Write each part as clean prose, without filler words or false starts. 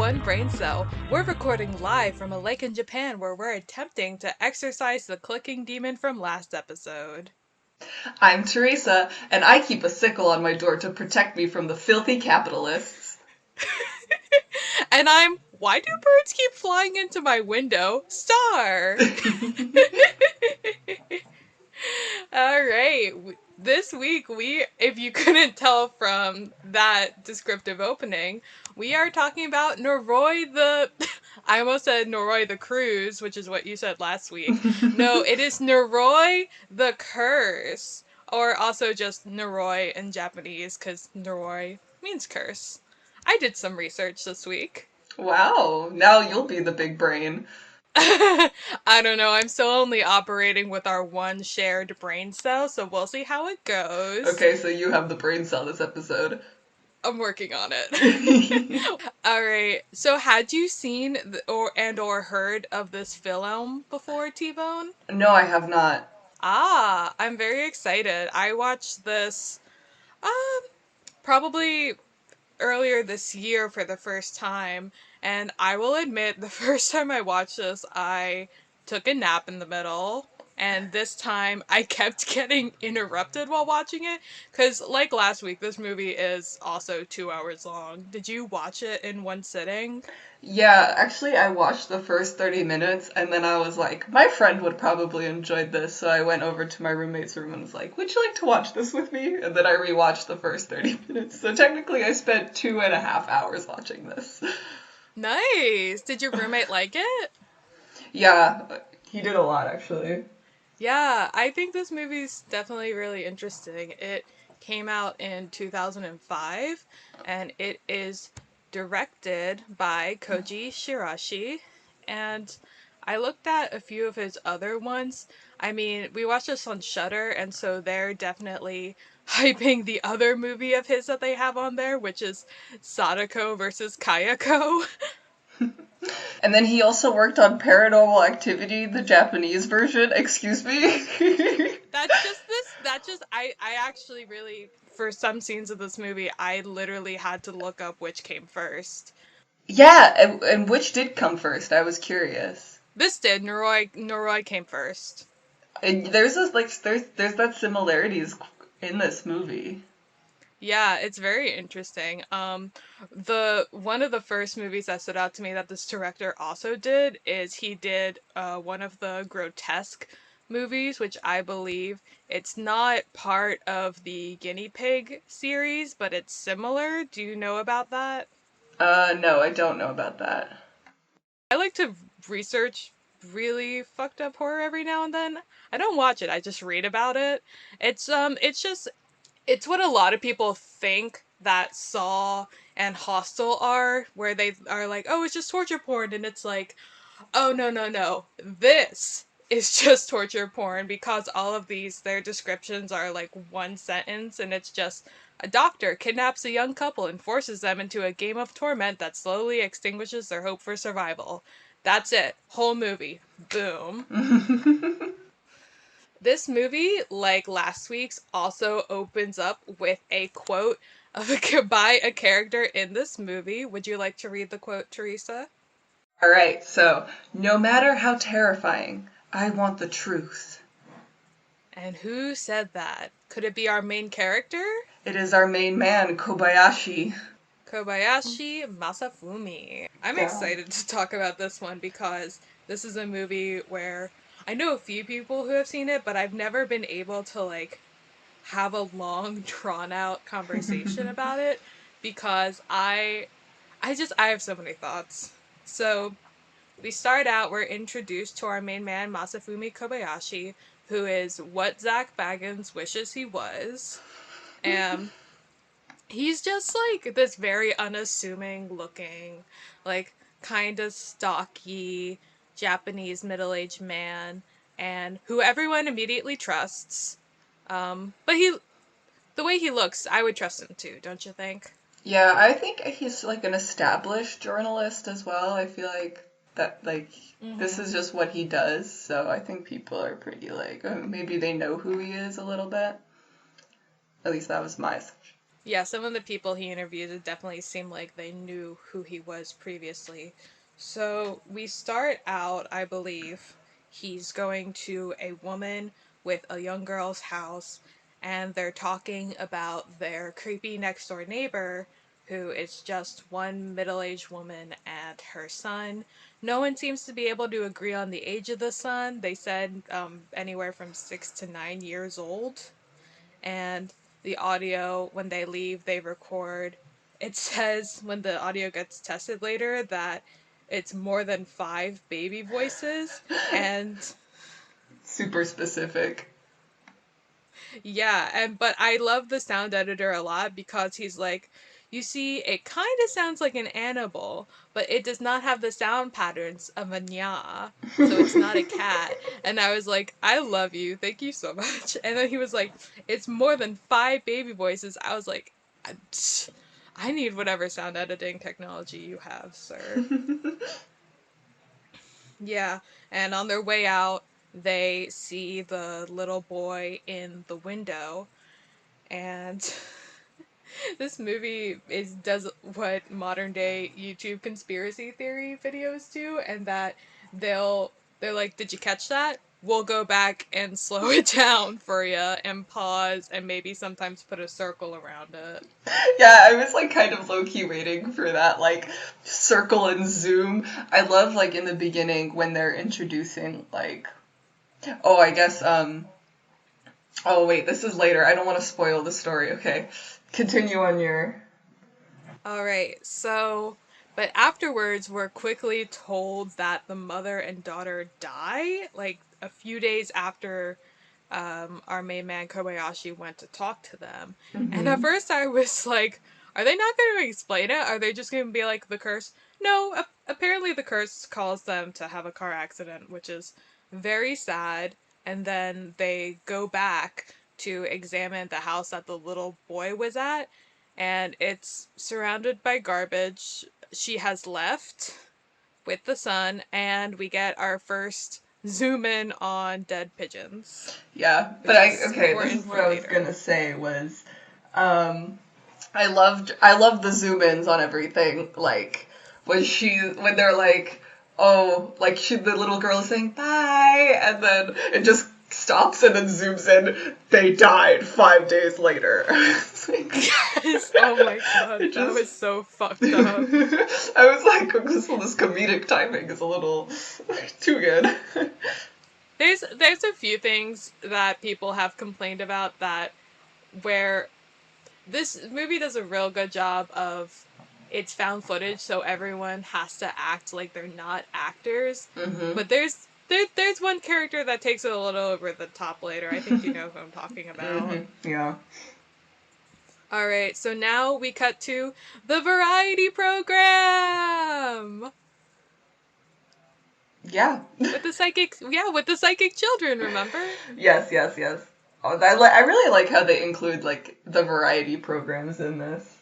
One Brain Cell. We're recording live from a lake in Japan where we're attempting to exorcise the clicking demon from last episode. I'm Teresa, and I keep a sickle on my door to protect me from the filthy capitalists. And why do birds keep flying into my window? Star! Alright, this week if you couldn't tell from that descriptive opening, we are talking about Noroi the... I almost said Noroi the Cruise, which is what you said last week. No, it is Noroi the Curse. Or also just Noroi in Japanese, because Noroi means curse. I did some research this week. Wow, now you'll be the big brain. I don't know. I'm still only operating with our one shared brain cell, so we'll see how it goes. Okay, so you have the brain cell this episode. I'm working on it. All right. So, had you seen or heard of this film before, T-Bone? No, I have not. I'm very excited. I watched this um probably earlier this year for the first time, and I will admit the first time I watched this, I took a nap in the middle. And this time I kept getting interrupted while watching it. Because, like last week, this movie is also 2 hours long. Did you watch it in one sitting? Yeah, actually, I watched the first 30 minutes, and then I was like, my friend would probably enjoy this, so I went over to my roommate's room and was like, would you like to watch this with me? And then I rewatched the first 30 minutes. So technically, I spent 2.5 hours watching this. Nice. Did your roommate like it? Yeah, he did a lot, actually. Yeah, I think this movie's definitely really interesting. It came out in 2005 and it is directed by Koji Shirashi. And I looked at a few of his other ones. I mean, we watched this on Shudder, and so they're definitely hyping the other movie of his that they have on there, which is Sadako versus Kayako. And then he also worked on Paranormal Activity, the Japanese version. Excuse me? I actually really, for some scenes of this movie, I literally had to look up which came first. Yeah, and which did come first? I was curious. This did. Noroi came first. And there's this there's that similarities in this movie. Yeah, it's very interesting. The one of the first movies that stood out to me that this director also did is he did one of the grotesque movies, which I believe it's not part of the guinea pig series, but it's similar. Do you know about that? No, I don't know about that. I like to research really fucked up horror every now and then. I don't watch it, I just read about it. It's what a lot of people think that Saw and Hostel are, where they are like, "Oh, it's just torture porn." And it's like, "Oh, no, no, no. This is just torture porn because all of their descriptions are like one sentence and it's just a doctor kidnaps a young couple and forces them into a game of torment that slowly extinguishes their hope for survival. That's it. Whole movie. Boom." This movie, like last week's, also opens up with a quote by a character in this movie. Would you like to read the quote, Teresa? Alright, so, no matter how terrifying, I want the truth. And who said that? Could it be our main character? It is our main man, Kobayashi. Kobayashi Masafumi. I'm Yeah. excited to talk about this one because this is a movie where I know a few people who have seen it, but I've never been able to like have a long drawn out conversation about it because I have so many thoughts. So we start out, we're introduced to our main man, Masafumi Kobayashi, who is what Zach Baggins wishes he was. And he's just like this very unassuming looking, like kind of stocky Japanese middle aged man, and who everyone immediately trusts. But the way he looks, I would trust him too, don't you think? Yeah, I think he's like an established journalist as well. I feel like this Mm-hmm. is just what he does, so I think people are pretty like maybe they know who he is a little bit. At least that was my assumption. Yeah, some of the people he interviewed, it definitely seemed like they knew who he was previously. So we start out, I believe, he's going to a woman with a young girl's house, and they're talking about their creepy next door neighbor, who is just one middle aged woman and her son. No one seems to be able to agree on the age of the son. They said anywhere from 6 to 9 years old. And the audio, when they leave, they record. It says when the audio gets tested later that it's more than five baby voices. And Super specific. yeah, and but I love the sound editor a lot because he's like, you see, it kind of sounds like an animal, but it does not have the sound patterns of a nya, so it's not a cat. And I was like, I love you, thank you so much. And then he was like, it's more than five baby voices. I was like, I need whatever sound editing technology you have, sir. Yeah, and on their way out, they see the little boy in the window, and this movie is does what modern day YouTube conspiracy theory videos do, and that they're like, "Did you catch that? We'll go back and slow it down for you and pause and maybe sometimes put a circle around it." Yeah, I was like kind of low key waiting for that like circle and zoom. I love like in the beginning when they're introducing like oh I guess oh wait, this is later. I don't want to spoil the story. Okay. Continue on your All right, so but afterwards we're quickly told that the mother and daughter die like a few days after our main man Kobayashi went to talk to them. And at hmm first I was like, are they not going to explain it? Are they just going to be like the curse? No, apparently the curse calls them to have a car accident, which is very sad. And then they go back to examine the house that the little boy was at, and it's surrounded by garbage. She has left with the son, and we get our first zoom in on dead pigeons, Yeah, but which is okay, this is important what for I was later. gonna say was um I loved the zoom ins on everything. Like when they're like, oh, like the little girl is saying bye, and then it just stops and then zooms in. They died 5 days later. It's like- Yes, oh my god, it that just. was so fucked up. I was like, this comedic timing is a little too good. There's a few things that people have complained about that where this movie does a real good job of it's found footage, so everyone has to act like they're not actors. hmm But there's one character that takes it a little over the top later. I think you know who I'm talking about. Yeah. All right, so now we cut to the variety program Yeah. with the psychic, yeah, with the psychic children. Remember? Yes, yes, yes. Oh, I really like how they include like the variety programs in this.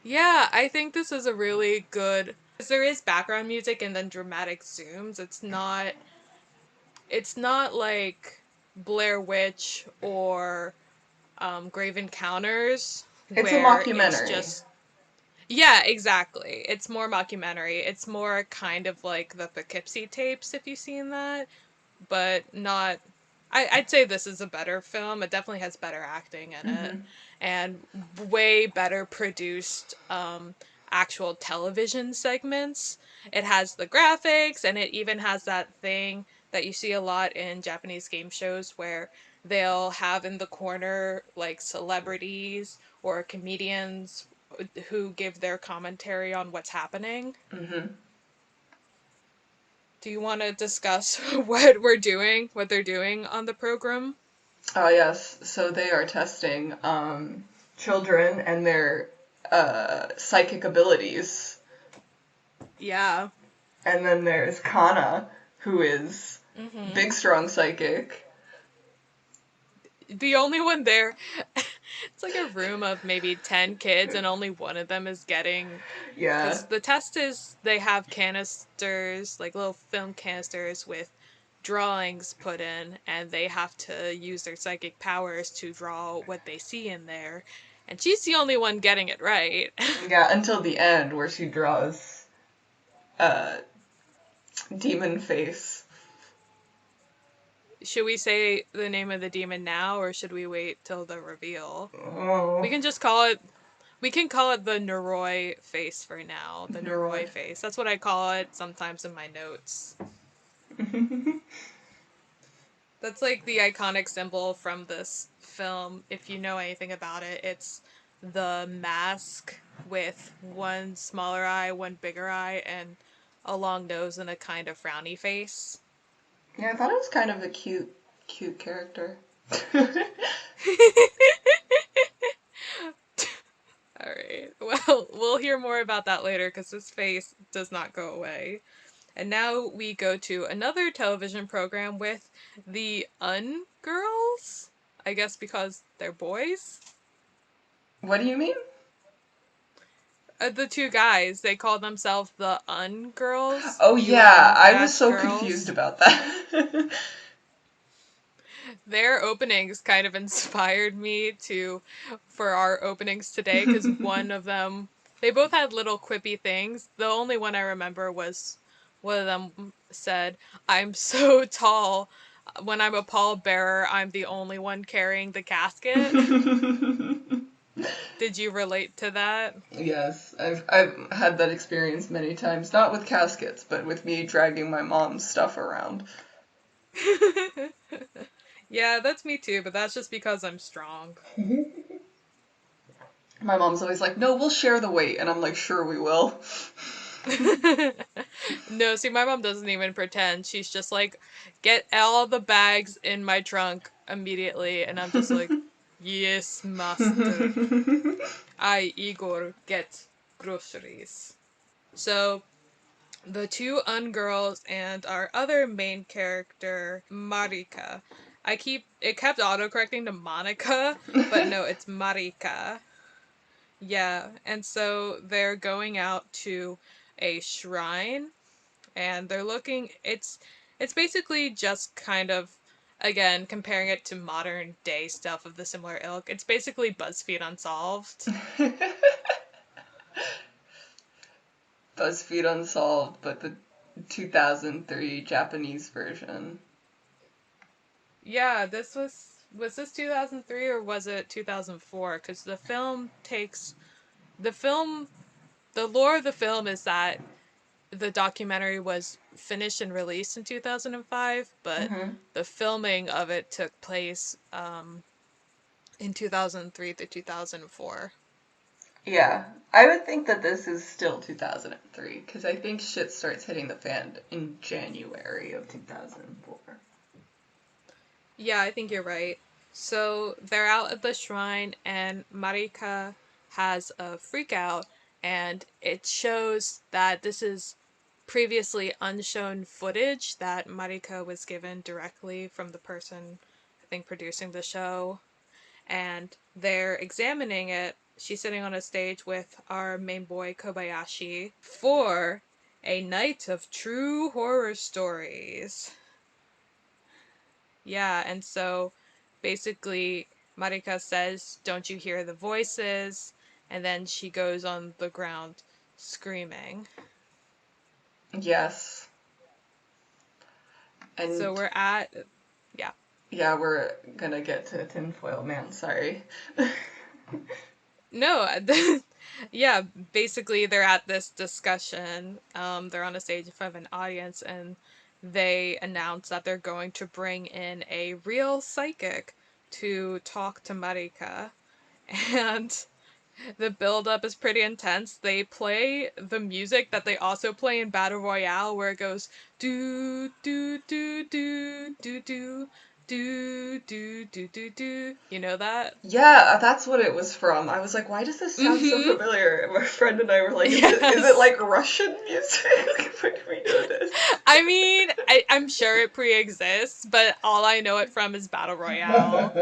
Yeah, I think this is a really good. Because there is background music and then dramatic zooms. It's not like Blair Witch or Grave Encounters It's a where it's mockumentary. just yeah, exactly. It's more mockumentary. It's more kind of like the Poughkeepsie tapes if you've seen that, but not. I'd say this is a better film. It definitely has better acting in it, hmm and way better produced actual television segments. It has the graphics, and it even has that thing that you see a lot in Japanese game shows where they'll have in the corner like celebrities or comedians who give their commentary on what's happening. hmm Do you want to discuss what they're doing on the program? Oh yes. So they are testing children and their psychic abilities, Yeah. and then there's Kana, who is Mm-hmm. big strong psychic. The only one there, it's like a room of maybe 10 kids, and only one of them is getting. Yeah. Because the test is they have canisters, like little film canisters with drawings put in, and they have to use their psychic powers to draw what they see in there. And she's the only one getting it right. Yeah, until the end where she draws demon face. Should we say the name of the demon now, or should we wait till the reveal? We Oh, can just call it. We can call it the Noroi face for now. The Noroi Noroi. face. That's what I call it sometimes in my notes. That's like the iconic symbol from this film. If you know anything about it, it's the mask with one smaller eye, one bigger eye, and a long nose and a kind of frowny face. Yeah, I thought it was kind of a cute character. All right. Well, we'll hear more about that later because this face does not go away. And now we go to another television program with the Ungirls. I guess because they're boys. What do you mean? The two guys, they call themselves the Ungirls. Oh yeah, UN I was dash so confused girls. about that. Their openings kind of inspired me to for our openings today because one of them, they both had little quippy things. The only one I remember was one of them said, "I'm so tall. When I'm a pallbearer, I'm the only one carrying the casket." Did you relate to that? Yes, I've had that experience many times, not with caskets, but with me dragging my mom's stuff around. Yeah, that's me too, but that's just because I'm strong. My mom's always like, "No, we'll share the weight," and I'm like, "Sure, we will." No, see, my mom doesn't even pretend. She's just like, get all the bags in my trunk immediately. And I'm just like, yes, master. I, Igor, get groceries. So, the two Ungirls and our other main character, Marika. It kept autocorrecting to Monica, but no, it's Marika. Yeah, and so they're going out to a shrine and they're looking it's basically just kind of again comparing it to modern day stuff of the similar ilk. It's basically BuzzFeed Unsolved. BuzzFeed Unsolved, but the 2003 Japanese version. Yeah, this was this 2003 or was it 2004 cuz the film the lore of the film is that the documentary was finished and released in 2005, but Hmm. the filming of it took place in 2003 to 2004. Yeah, I would think that this is still 2003, because I think shit starts hitting the fan in January of 2004. Yeah, I think you're right. So they're out at the shrine, and Marika has a freak out, and it shows that this is previously unshown footage that Marika was given directly from the person, I think, producing the show. And they're examining it. She's sitting on a stage with our main boy, Kobayashi, for a night of true horror stories. Yeah, and so basically Marika says, "Don't you hear the voices?" And then she goes on the ground screaming. Yes, So and we're at yeah. yeah, we're gonna get to Tinfoil Man, sorry. No, yeah, basically they're at this discussion. They're on a stage in front of an audience and they announce that they're going to bring in a real psychic to talk to Marika. And the build up is pretty intense. They play the music that they also play in Battle Royale, where it goes do do do do do do do do do do do. You know that? Yeah, that's what it was from. I was like, why does this sound so Mm-hmm. familiar? And my friend and I were like, is it Yes. like Russian music? Where do we know this? I mean, I'm sure it pre-exists, but all I know it from is Battle Royale,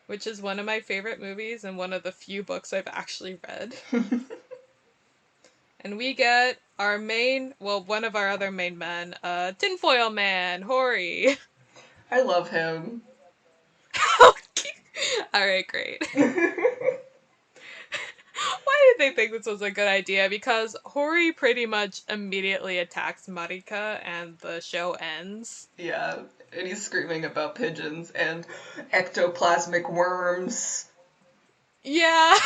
which is one of my favorite movies and one of the few books I've actually read. And we get our main, well, one of our other main men, Tinfoil Man, Hori. I love him. Alright, great. Why did they think this was a good idea? Because Hori pretty much immediately attacks Marika and the show ends. Yeah, and he's screaming about pigeons and ectoplasmic worms. Yeah.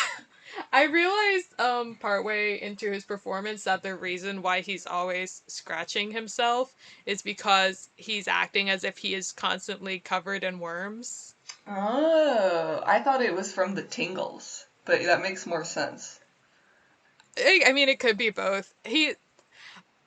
I realized partway into his performance that the reason why he's always scratching himself is because he's acting as if he is constantly covered in worms. Oh, I thought it was from the tingles, but that makes more sense. I mean, it could be both.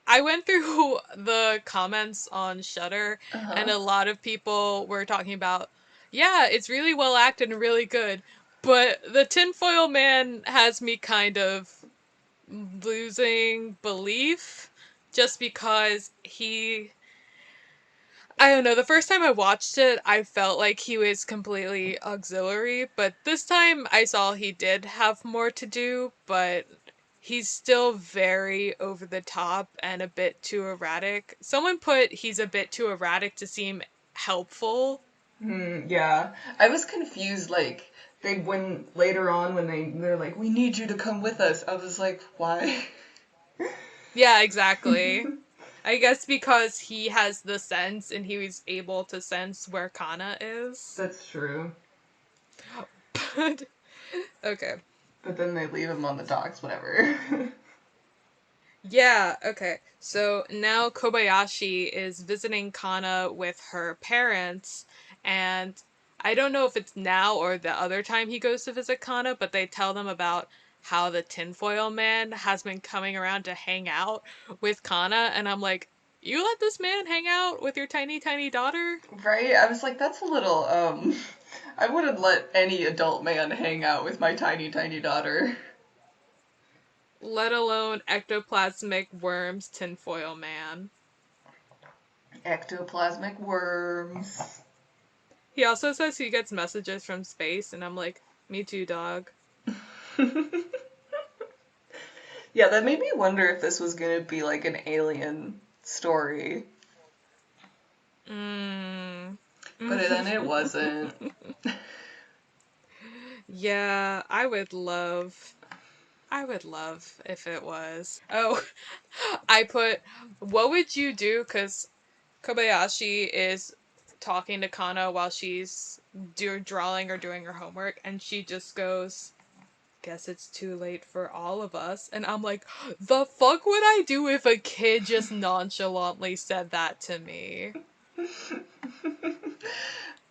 I went through the comments on Shudder, and Uh-huh. a lot of people were talking about, yeah, it's really well acted and really good, but the tinfoil man has me kind of losing belief just because I don't know, the first time I watched it, I felt like he was completely auxiliary, but this time I saw he did have more to do, but he's still very over the top and a bit too erratic. Someone put he's a bit too erratic to seem helpful. Yeah. I was confused, like, when later on when they're like, we need you to come with us, I was like, why? Yeah, exactly. I guess because he has the sense and he was able to sense where Kana is. That's true. But okay. But then they leave him on the docks, whatever. Yeah, okay. So now Kobayashi is visiting Kana with her parents, and I don't know if it's now or the other time he goes to visit Kana, but they tell them about how the tinfoil man has been coming around to hang out with Kana, and I'm like, you let this man hang out with your tiny, tiny daughter? Right? I was like, that's a little, I wouldn't let any adult man hang out with my tiny, tiny daughter. Let alone ectoplasmic worms tinfoil man. Ectoplasmic worms. He also says he gets messages from space, and I'm like, me too, dog. Yeah, that made me wonder if this was gonna be like an alien story. Mm. But then it wasn't. Yeah, I would love if it was. Oh, I put, what would you do? Because Kobayashi is talking to Kana while she's drawing or doing her homework, and she just goes, guess it's too late for all of us. And I'm like, the fuck would I do if a kid just nonchalantly said that to me?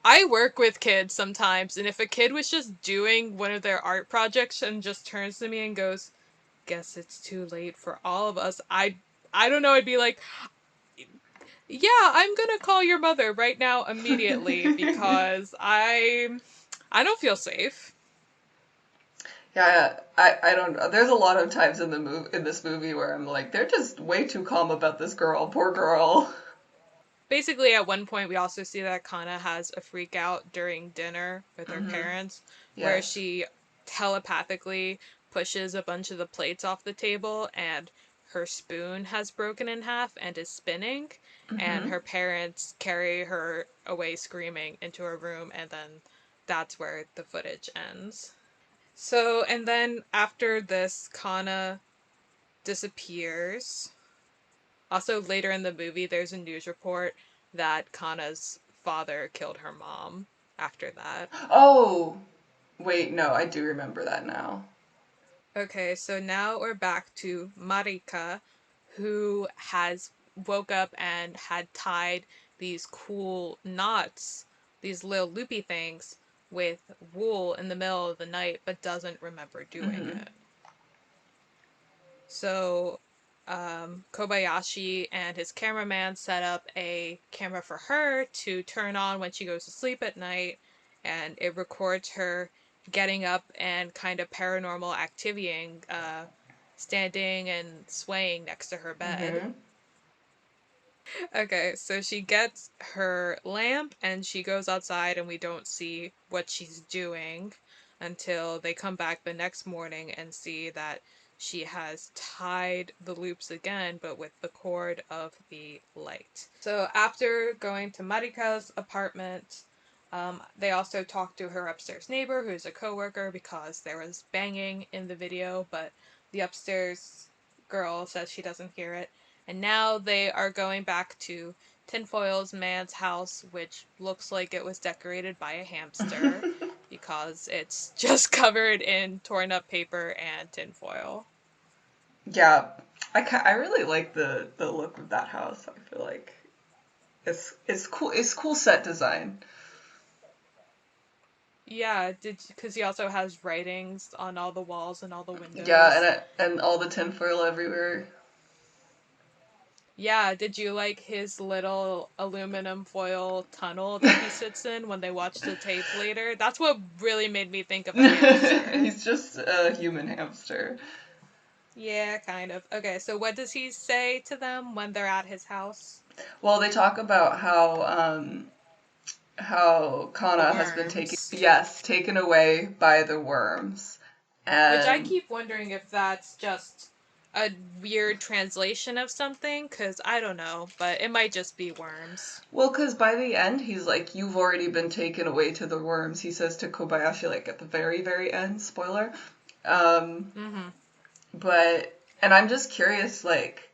I work with kids sometimes, and if a kid was just doing one of their art projects and just turns to me and goes, guess it's too late for all of us, I don't know, I'd be like, yeah, I'm gonna call your mother right now immediately because I don't feel safe. Yeah, I don't know. There's a lot of times in this movie where I'm like, they're just way too calm about this girl, poor girl. Basically, at one point, we also see that Kana has a freak out during dinner with her Hmm. parents, where Yes. she telepathically pushes a bunch of the plates off the table and her spoon has broken in half and is spinning, and Hmm. her parents carry her away screaming into her room, and then that's where the footage ends. So, and then after this, Kana disappears. Also, later in the movie, there's a news report that Kana's father killed her mom after that. Oh, wait, no, I do remember that now. Okay, so now we're back to Marika, who has woke up and had tied these cool knots, these little loopy things, with wool in the middle of the night, but doesn't remember doing Hmm. it. So Kobayashi and his cameraman set up a camera for her to turn on when she goes to sleep at night, and it records her getting up and kind of paranormal activitying, standing and swaying next to her bed. Hmm. Okay, so she gets her lamp and she goes outside, and we don't see what she's doing until they come back the next morning and see that she has tied the loops again, but with the cord of the light. So after going to Marika's apartment, They also talked to her upstairs neighbor, who's a coworker, because there was banging in the video, but the upstairs girl says she doesn't hear it. And now they are going back to Tinfoil's man's house, which looks like it was decorated by a hamster because it's just covered in torn up paper and tinfoil. Yeah, I really like the look of that house. I feel like it's cool. It's cool set design. Yeah, did because he also has writings on all the walls and all the Yeah, windows. and all the tinfoil everywhere. Yeah, did you like his little aluminum foil tunnel that he sits in when they watch the tape later? That's what really made me think of a hamster. He's just a human hamster. Yeah, kind of. Okay, so what does he say to them when they're at his house? Well, they talk about how The Kana has been worms. taken away by the worms. Which I And keep wondering if that's just a weird translation of something, because I don't know, but it might just be worms. well, because by the end, he's like, "You've already been taken away to the worms," he says to Kobayashi, like at the very, very end, spoiler. Um, Mm-hmm. and I'm just curious, like,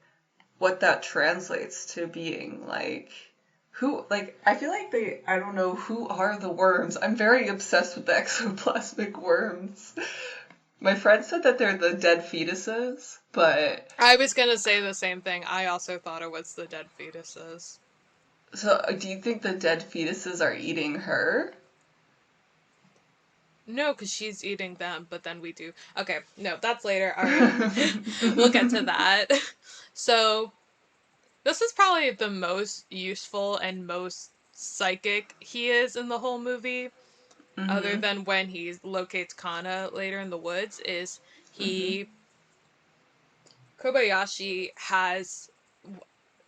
what that translates to being like. Who, like, I feel like I don't know, who are the worms? I'm very obsessed with the exoplasmic worms. My friend said that they're the dead fetuses, but I was gonna say the same thing. I also thought it was the dead fetuses. so do you think the dead fetuses are eating her? No, because she's eating them, but then we do. Okay, no, that's later. All right. We'll get to that. So, this is probably the most useful and most psychic he is in the whole movie, other Mm-hmm. than when he locates Kana later in the woods, is Mm-hmm. he. Kobayashi has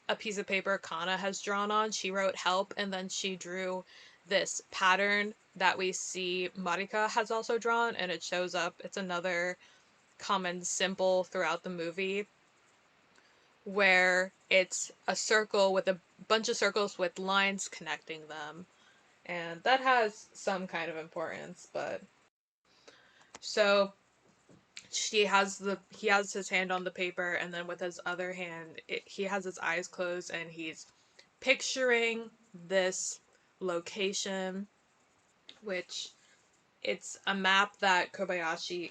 a piece of paper Kana has drawn on. She wrote help, and then she drew this pattern that we see Marika has also drawn, and it shows up. It's another common symbol throughout the movie where it's a circle with a bunch of circles with lines connecting them. And that has some kind of importance, but so he has his hand on the paper, and then with his other hand he has his eyes closed, and he's picturing this location, which it's a map that Kobayashi.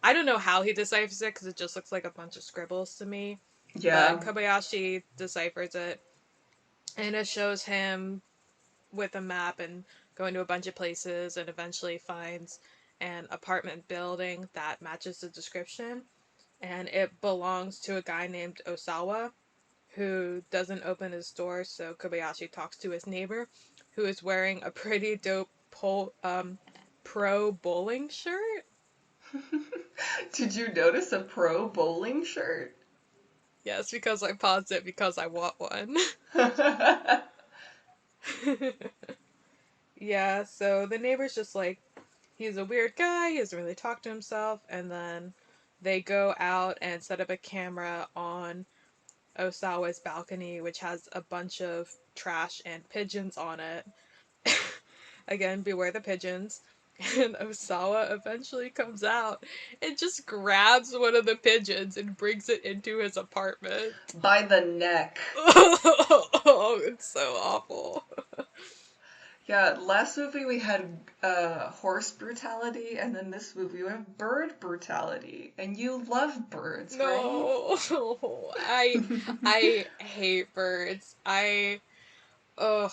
I don't know how he deciphers it because it just looks like a bunch of scribbles to me, but Yeah. Kobayashi deciphers it, and it shows him with a map and going to a bunch of places, and eventually finds an apartment building that matches the description, and it belongs to a guy named Osawa, who doesn't open his door, so Kobayashi talks to his neighbor, who is wearing a pretty dope pro bowling shirt. Did you notice a pro bowling shirt? Yes, because I paused it because I want one. Yeah, so the neighbor's just like, he's a weird guy, he doesn't really talk to himself, and then they go out and set up a camera on Osawa's balcony, which has a bunch of trash and pigeons on it. Again, beware the pigeons. And Osawa eventually comes out and just grabs one of the pigeons and brings it into his apartment. By the neck. Oh, it's so awful. Yeah, last movie we had horse brutality, and then this movie we have bird brutality. And you love birds, right? No, I hate birds. Ugh.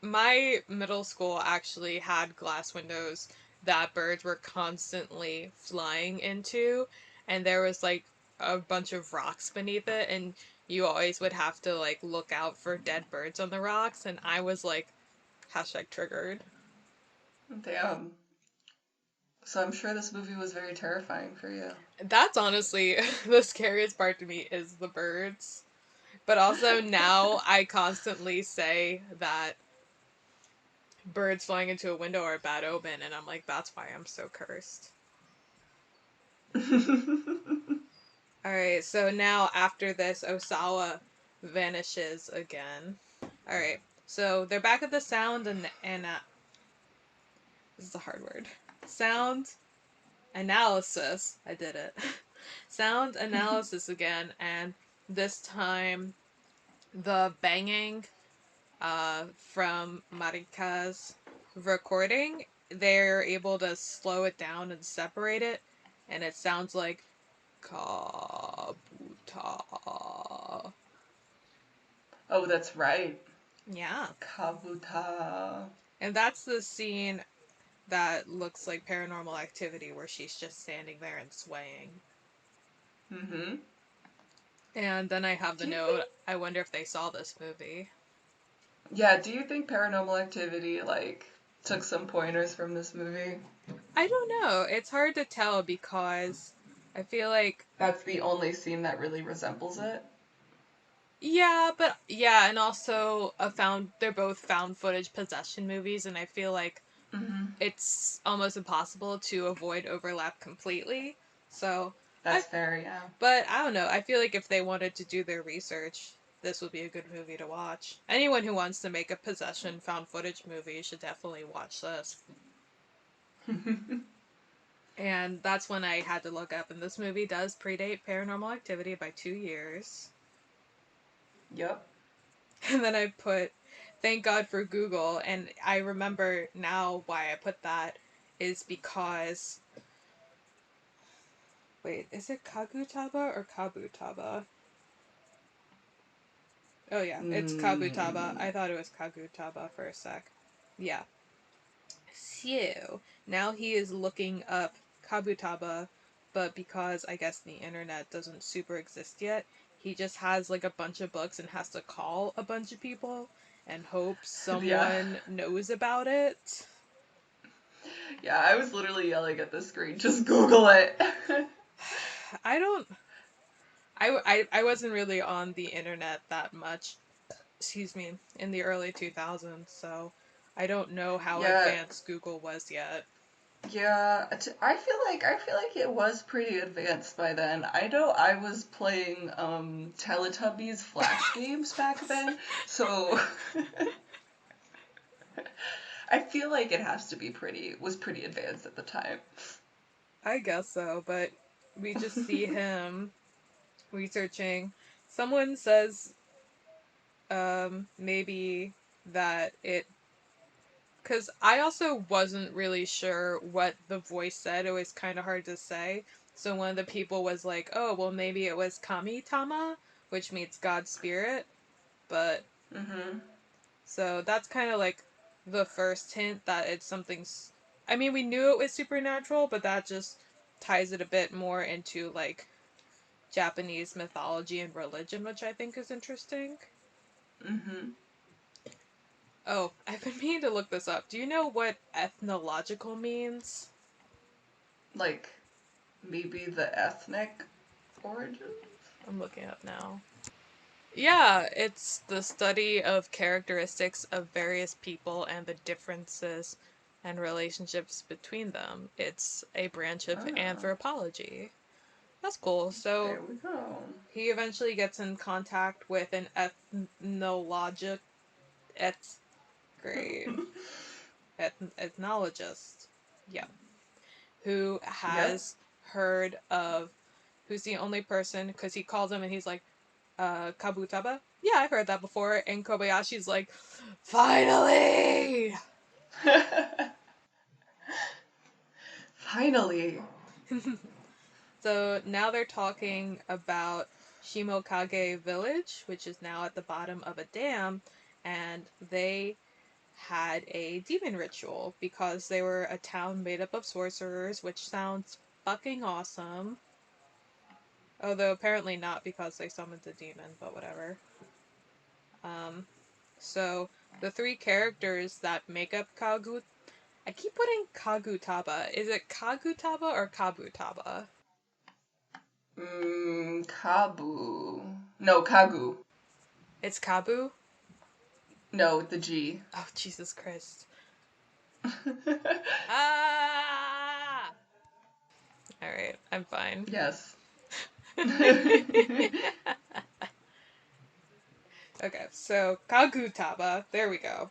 My middle school actually had glass windows that birds were constantly flying into, and there was like a bunch of rocks beneath it, and you always would have to like look out for dead birds on the rocks, and I was like, hashtag triggered. Damn. So I'm sure this movie was very terrifying for you. That's honestly the scariest part to me is the birds. But also now I constantly say that birds flying into a window are a bad omen, and I'm like, that's why I'm so cursed. Alright, so now after this, Osawa vanishes again. Alright, so they're back at the sound, and this is a hard word. Sound analysis. I did it. Sound analysis again, and this time the banging from Marika's recording, they're able to slow it down and separate it, and it sounds like kabuta. Oh, that's right. Yeah. Kabuta. And that's the scene that looks like Paranormal Activity where she's just standing there and swaying. Mm-hmm. And then I have the Do you note, think? I wonder if they saw this movie. Yeah, do you think Paranormal Activity, like, took some pointers from this movie? I don't know. It's hard to tell because I feel like That's the only scene that really resembles it? yeah, but yeah, and also they're both found footage possession movies, and I feel like Mm-hmm. it's almost impossible to avoid overlap completely. So I That's fair, yeah. but I don't know. I feel like if they wanted to do their research, this would be a good movie to watch. Anyone who wants to make a possession found footage movie should definitely watch this. And that's when I had to look up, and this movie does predate Paranormal Activity by 2 years. Yep. And then I put, thank God for Google, and I remember now why I put that is because, wait, is it Kagutaba or Kabutaba? Oh yeah, it's Kabutaba. Mm. I thought it was Kagutaba for a sec. Yeah. So now he is looking up Kabutaba, but because I guess the internet doesn't super exist yet, he just has like a bunch of books and has to call a bunch of people and hope Yeah. someone knows about it. Yeah, I was literally yelling at the screen, just Google it. I don't. I wasn't really on the internet that much. Excuse me, in the early 2000s, so I don't know how Yeah, advanced Google was yet. yeah. I feel like it was pretty advanced by then. I know I was playing Teletubbies Flash games back then, so I feel like it has to be was pretty advanced at the time. I guess so, but we just see him researching. Someone says maybe that it because I also wasn't really sure what the voice said. It was kind of hard to say. So one of the people was like, "Oh, well, maybe it was Kamitama, which means God Spirit." But Mm-hmm. so that's kind of like the first hint that it's something. I mean, we knew it was supernatural, but that just ties it a bit more into like Japanese mythology and religion, which I think is interesting. Mm-hmm. Oh, I've been meaning to look this up. Do you know what ethnological means? Like maybe the ethnic origins? I'm looking up now. Yeah, it's the study of characteristics of various people and the differences and relationships between them. It's a branch of Ah, anthropology. That's cool. So there we go. he eventually gets in contact with an ethnologic eth great ethnologist. Yeah, who Yep. has heard of who's the only person because he calls him and he's like, Kabutaba? Yeah, I've heard that before. And Kobayashi's like, finally! Finally. So now they're talking about Shimokage Village, which is now at the bottom of a dam, and they had a demon ritual because they were a town made up of sorcerers, which sounds fucking awesome. Although apparently not because they summoned a demon, but whatever. Um, so the three characters that make up I keep putting Kagutaba. Is it Kagutaba or Kabutaba? Kabu. No, Kagu. It's Kabu? No, the G. Oh, Jesus Christ. Ah! Alright, I'm fine. Yes. Okay, so Kagutaba, there we go.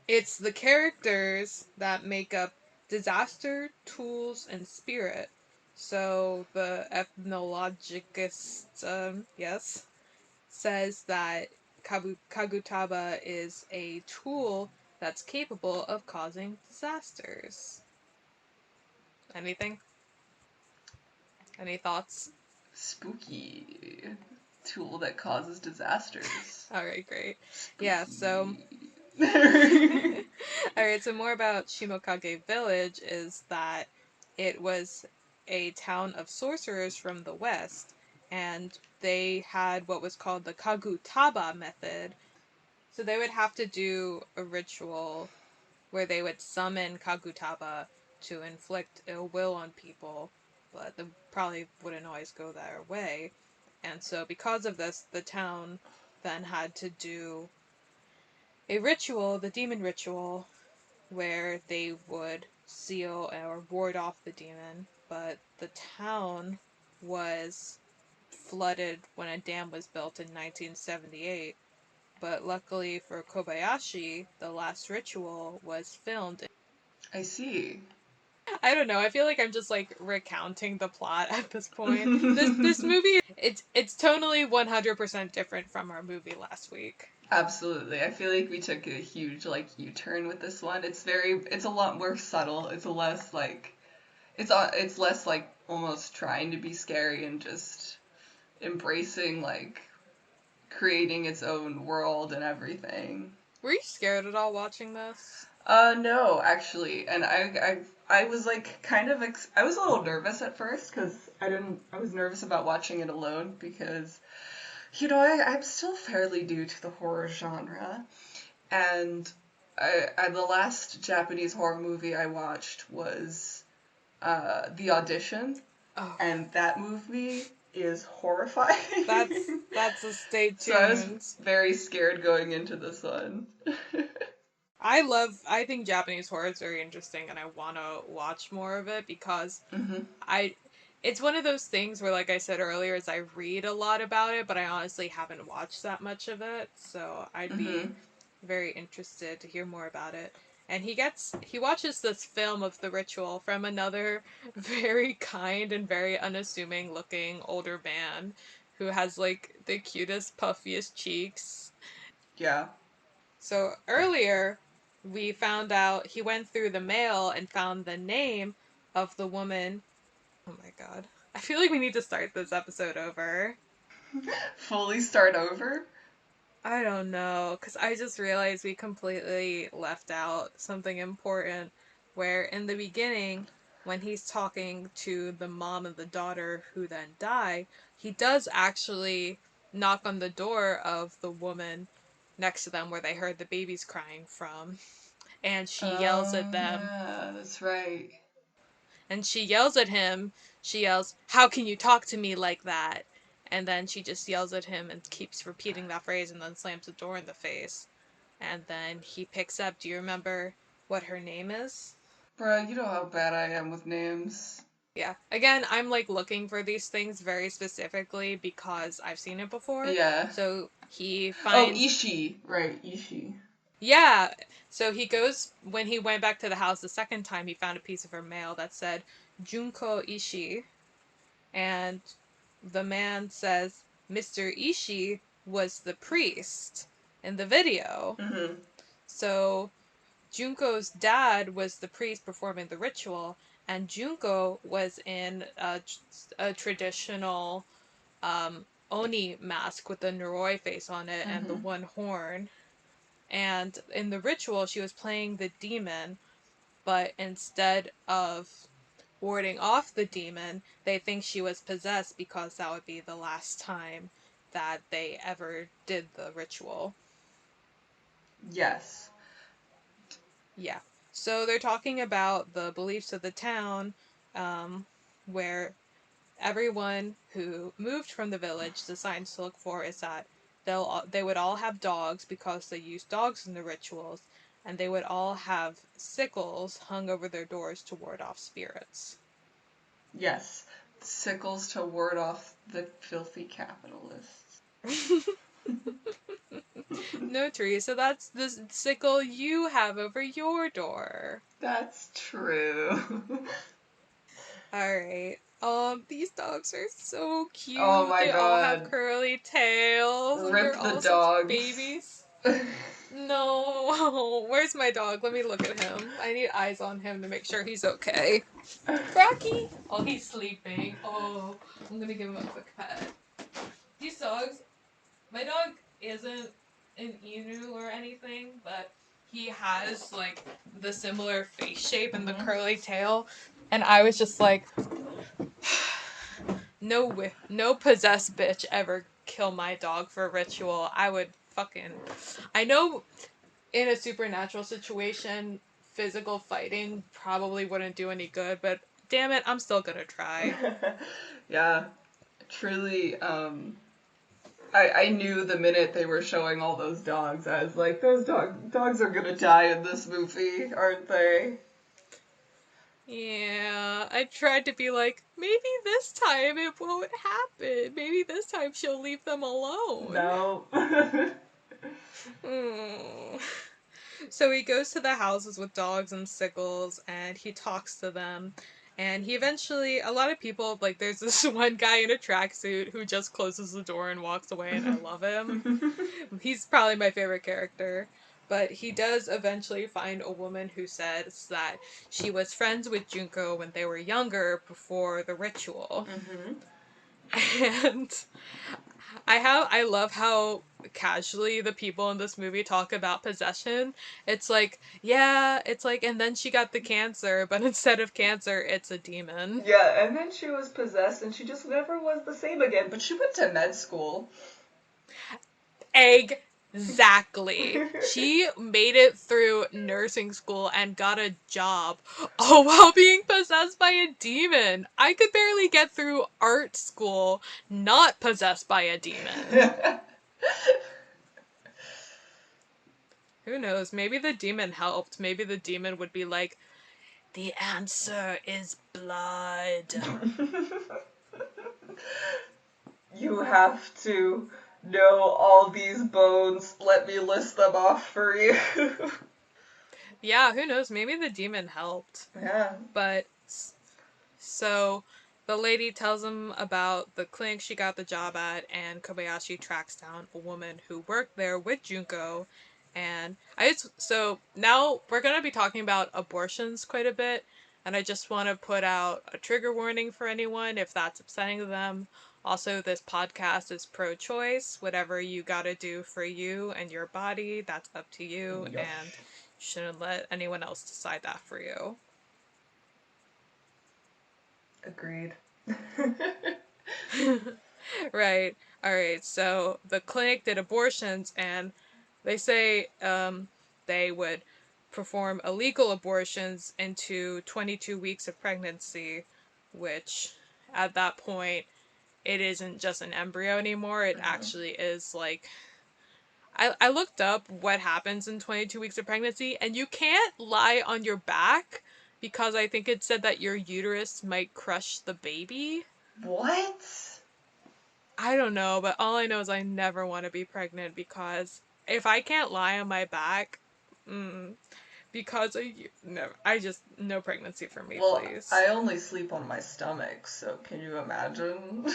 It's the characters that make up disaster, tools, and spirit. So the ethnologist, yes, says that Kagutaba is a tool that's capable of causing disasters. Anything? Any thoughts? Spooky. Tool that causes disasters. Alright, great. Yeah, so. Spooky. Alright, so more about Shimokage Village is that it was a town of sorcerers from the west, and they had what was called the Kagutaba method. So they would have to do a ritual where they would summon Kagutaba to inflict ill will on people, but they probably wouldn't always go their way. And so, because of this, the town then had to do a ritual, the demon ritual, where they would seal or ward off the demon. But the town was flooded when a dam was built in 1978. But luckily for Kobayashi, the last ritual was filmed. I see. I don't know. I feel like I'm just like recounting the plot at this point. This movie, it's totally 100% different from our movie last week. Absolutely. I feel like we took a huge like U-turn with this one. It's a lot more subtle. It's a less like it's less like almost trying to be scary and just embracing like creating its own world and everything. Were you scared at all watching this? No, actually, and I was like kind of I was a little nervous at first because I was nervous about watching it alone because I'm still fairly new to the horror genre, and the last Japanese horror movie I watched was The Audition, Oh, and that movie is horrifying. that's a stay So I was tuned. very scared going into this one. I think Japanese horror is very interesting and I want to watch more of it because Hmm. I it's one of those things where like I said earlier is I read a lot about it but I honestly haven't watched that much of it, so I'd be Hmm. very interested to hear more about it. And he watches this film of the ritual from another very kind and very unassuming looking older man who has like the cutest puffiest cheeks. Yeah. So earlier, we found out he went through the mail and found the name of the woman. Oh my god. I feel like we need to start this episode over. Fully start over? I don't know, because I just realized we completely left out something important. Where in the beginning, when he's talking to the mom and the daughter who then die, he does actually knock on the door of the woman next to them where they heard the babies crying from. And she yells at Oh, them. yeah, that's right. And she yells at him. She yells, "How can you talk to me like that?" And then she just yells at him and keeps repeating that phrase and then slams the door in the face. And then he picks up. Do you remember what her name is? Bruh, you know how bad I am with names. Yeah. Again, I'm like looking for these things very specifically because I've seen it before. Yeah. So he Oh, finds. Ishii. Right, Ishii. Yeah. So he goes, when he went back to the house the second time, he found a piece of her mail that said Junko Ishii. And the man says Mr. Ishii was the priest in the video. Mm-hmm. So Junko's dad was the priest performing the ritual, and Junko was in a traditional Oni mask with the Noroi face on it and the Mm-hmm. one horn. And in the ritual, she was playing the demon, but instead of warding off the demon, they think she was possessed because that would be the last time that they ever did the ritual. Yes. Yeah. So they're talking about the beliefs of the town, um, where everyone who moved from the village, the signs to look for is that they would all have dogs because they used dogs in the rituals, and they would all have sickles hung over their doors to ward off spirits. Yes. Sickles to ward off the filthy capitalists. No, Teresa, that's the sickle you have over your door. That's true. Alright. These dogs are so Oh cute. my They all have god. curly tails and Rip they're the all such dogs. babies. No, where's my dog? Let me look at him. I need eyes on him to make sure he's okay. Rocky! Oh, he's sleeping. Oh, I'm gonna give him a quick pet. These dogs, my dog isn't an emu or anything, but he has like the similar face shape and the Mhm. curly tail. And I was just like, no possessed bitch ever kill my dog for ritual. I would fucking. I know in a supernatural situation, physical fighting probably wouldn't do any good, but damn it, I'm still gonna try. Yeah, truly, I knew the minute they were showing all those dogs, I was like, those dogs are gonna die in this movie, aren't they? Yeah, I tried to be like, maybe this time it won't happen. Maybe this time she'll leave them alone. No. Mm. So he goes to the houses with dogs and sickles and he talks to them. And he eventually, a lot of people, like, there's this one guy in a tracksuit who just closes the door and walks away, and I love him. He's probably my favorite character. But he does eventually find a woman who says that she was friends with Junko when they were younger before the ritual. Mhm. And I love how casually the people in this movie talk about possession. It's like, yeah, it's like and then she got the cancer, but instead of cancer, it's a demon. Yeah, and then she was possessed and she just never was the same again, but she went to med school. Exactly. She made it through nursing school and got a job, all while being possessed by a demon. I could barely get through art school not possessed by a demon. Who knows? Maybe the demon helped. Maybe the demon would be like, the answer is blood. You have to know all these bones. Let me list them off for you. Yeah, who knows? Maybe the demon helped. Yeah. But so the lady tells him about the clinic she got the job at, and Kobayashi tracks down a woman who worked there with Junko. And so now we're gonna be talking about abortions quite a bit, and I just want to put out a trigger warning for anyone if that's upsetting to them. Also, this podcast is pro-choice. Whatever you gotta do for you and your body, that's up to you, Yes. and you shouldn't let anyone else decide that for you. Agreed. Right. All right. So the clinic did abortions, and they say they would perform illegal abortions into 22 weeks of pregnancy, which at that point, it isn't just an embryo anymore. It Mhm. actually is like. I looked up what happens in 22 weeks of pregnancy, and you can't lie on your back because I think it said that your uterus might crush the baby. What? I don't know, but all I know is I never want to be pregnant because if I can't lie on my back, mm, because no, I just no pregnancy for me, Well, please. I only sleep on my stomach, so can you imagine?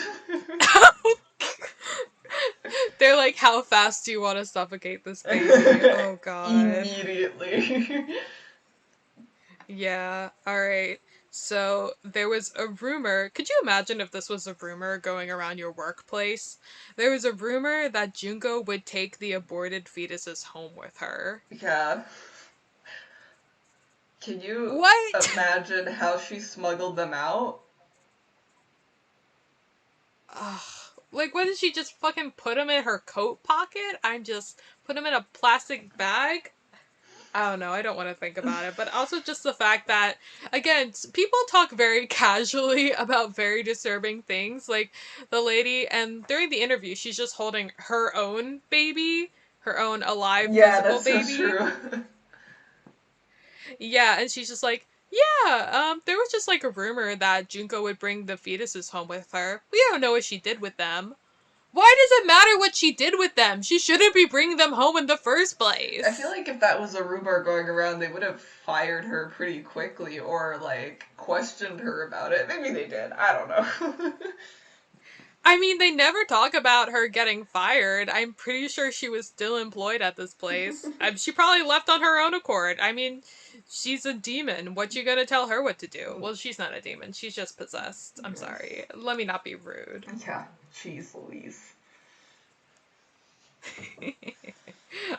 They're like, how fast do you want to suffocate this baby? Oh God. Immediately. Yeah. All right. So there was a rumor. Could you imagine if this was a rumor going around your workplace? There was a rumor that Junko would take the aborted fetuses home with her. Yeah. Can you What? imagine how she smuggled them out? Ugh. Like, what did she just fucking put him in her coat pocket? I'm just put him in a plastic bag? I don't know. I don't want to think about it. But also just the fact that, again, people talk very casually about very disturbing things. Like the lady, and during the interview, she's just holding her own baby, her own alive Yeah, physical that's so baby. true. Yeah, and she's just like, yeah, there was just like a rumor that Junko would bring the fetuses home with her. We don't know what she did with them. Why does it matter what she did with them? She shouldn't be bringing them home in the first I feel place. like if that was a rumor going around, they would have fired her pretty quickly or, like, questioned her about it. Maybe they did. I don't know. I mean, they never talk about her getting fired. I'm pretty sure she was still employed at this place. She probably left on her own accord. I mean, she's a demon. What you gonna tell her what to do? Well, she's not a demon. She's just possessed. I'm Yes. sorry. Let me not be rude. Yeah, jeez Louise.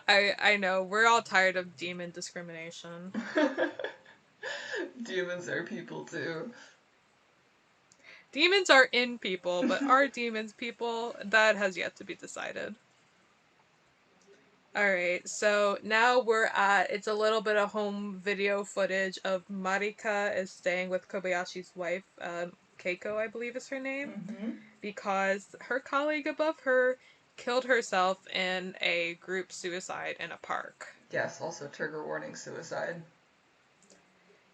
I know. We're all tired of demon discrimination. Demons are people too. Demons are in people, but are demons people? That has yet to be decided. Alright, so now we're at, it's a little bit of home video footage of Marika is staying with Kobayashi's wife, Keiko, I believe is her name, Mm-hmm. because her colleague above her killed herself in a group suicide in a park. Yes, also trigger warning suicide.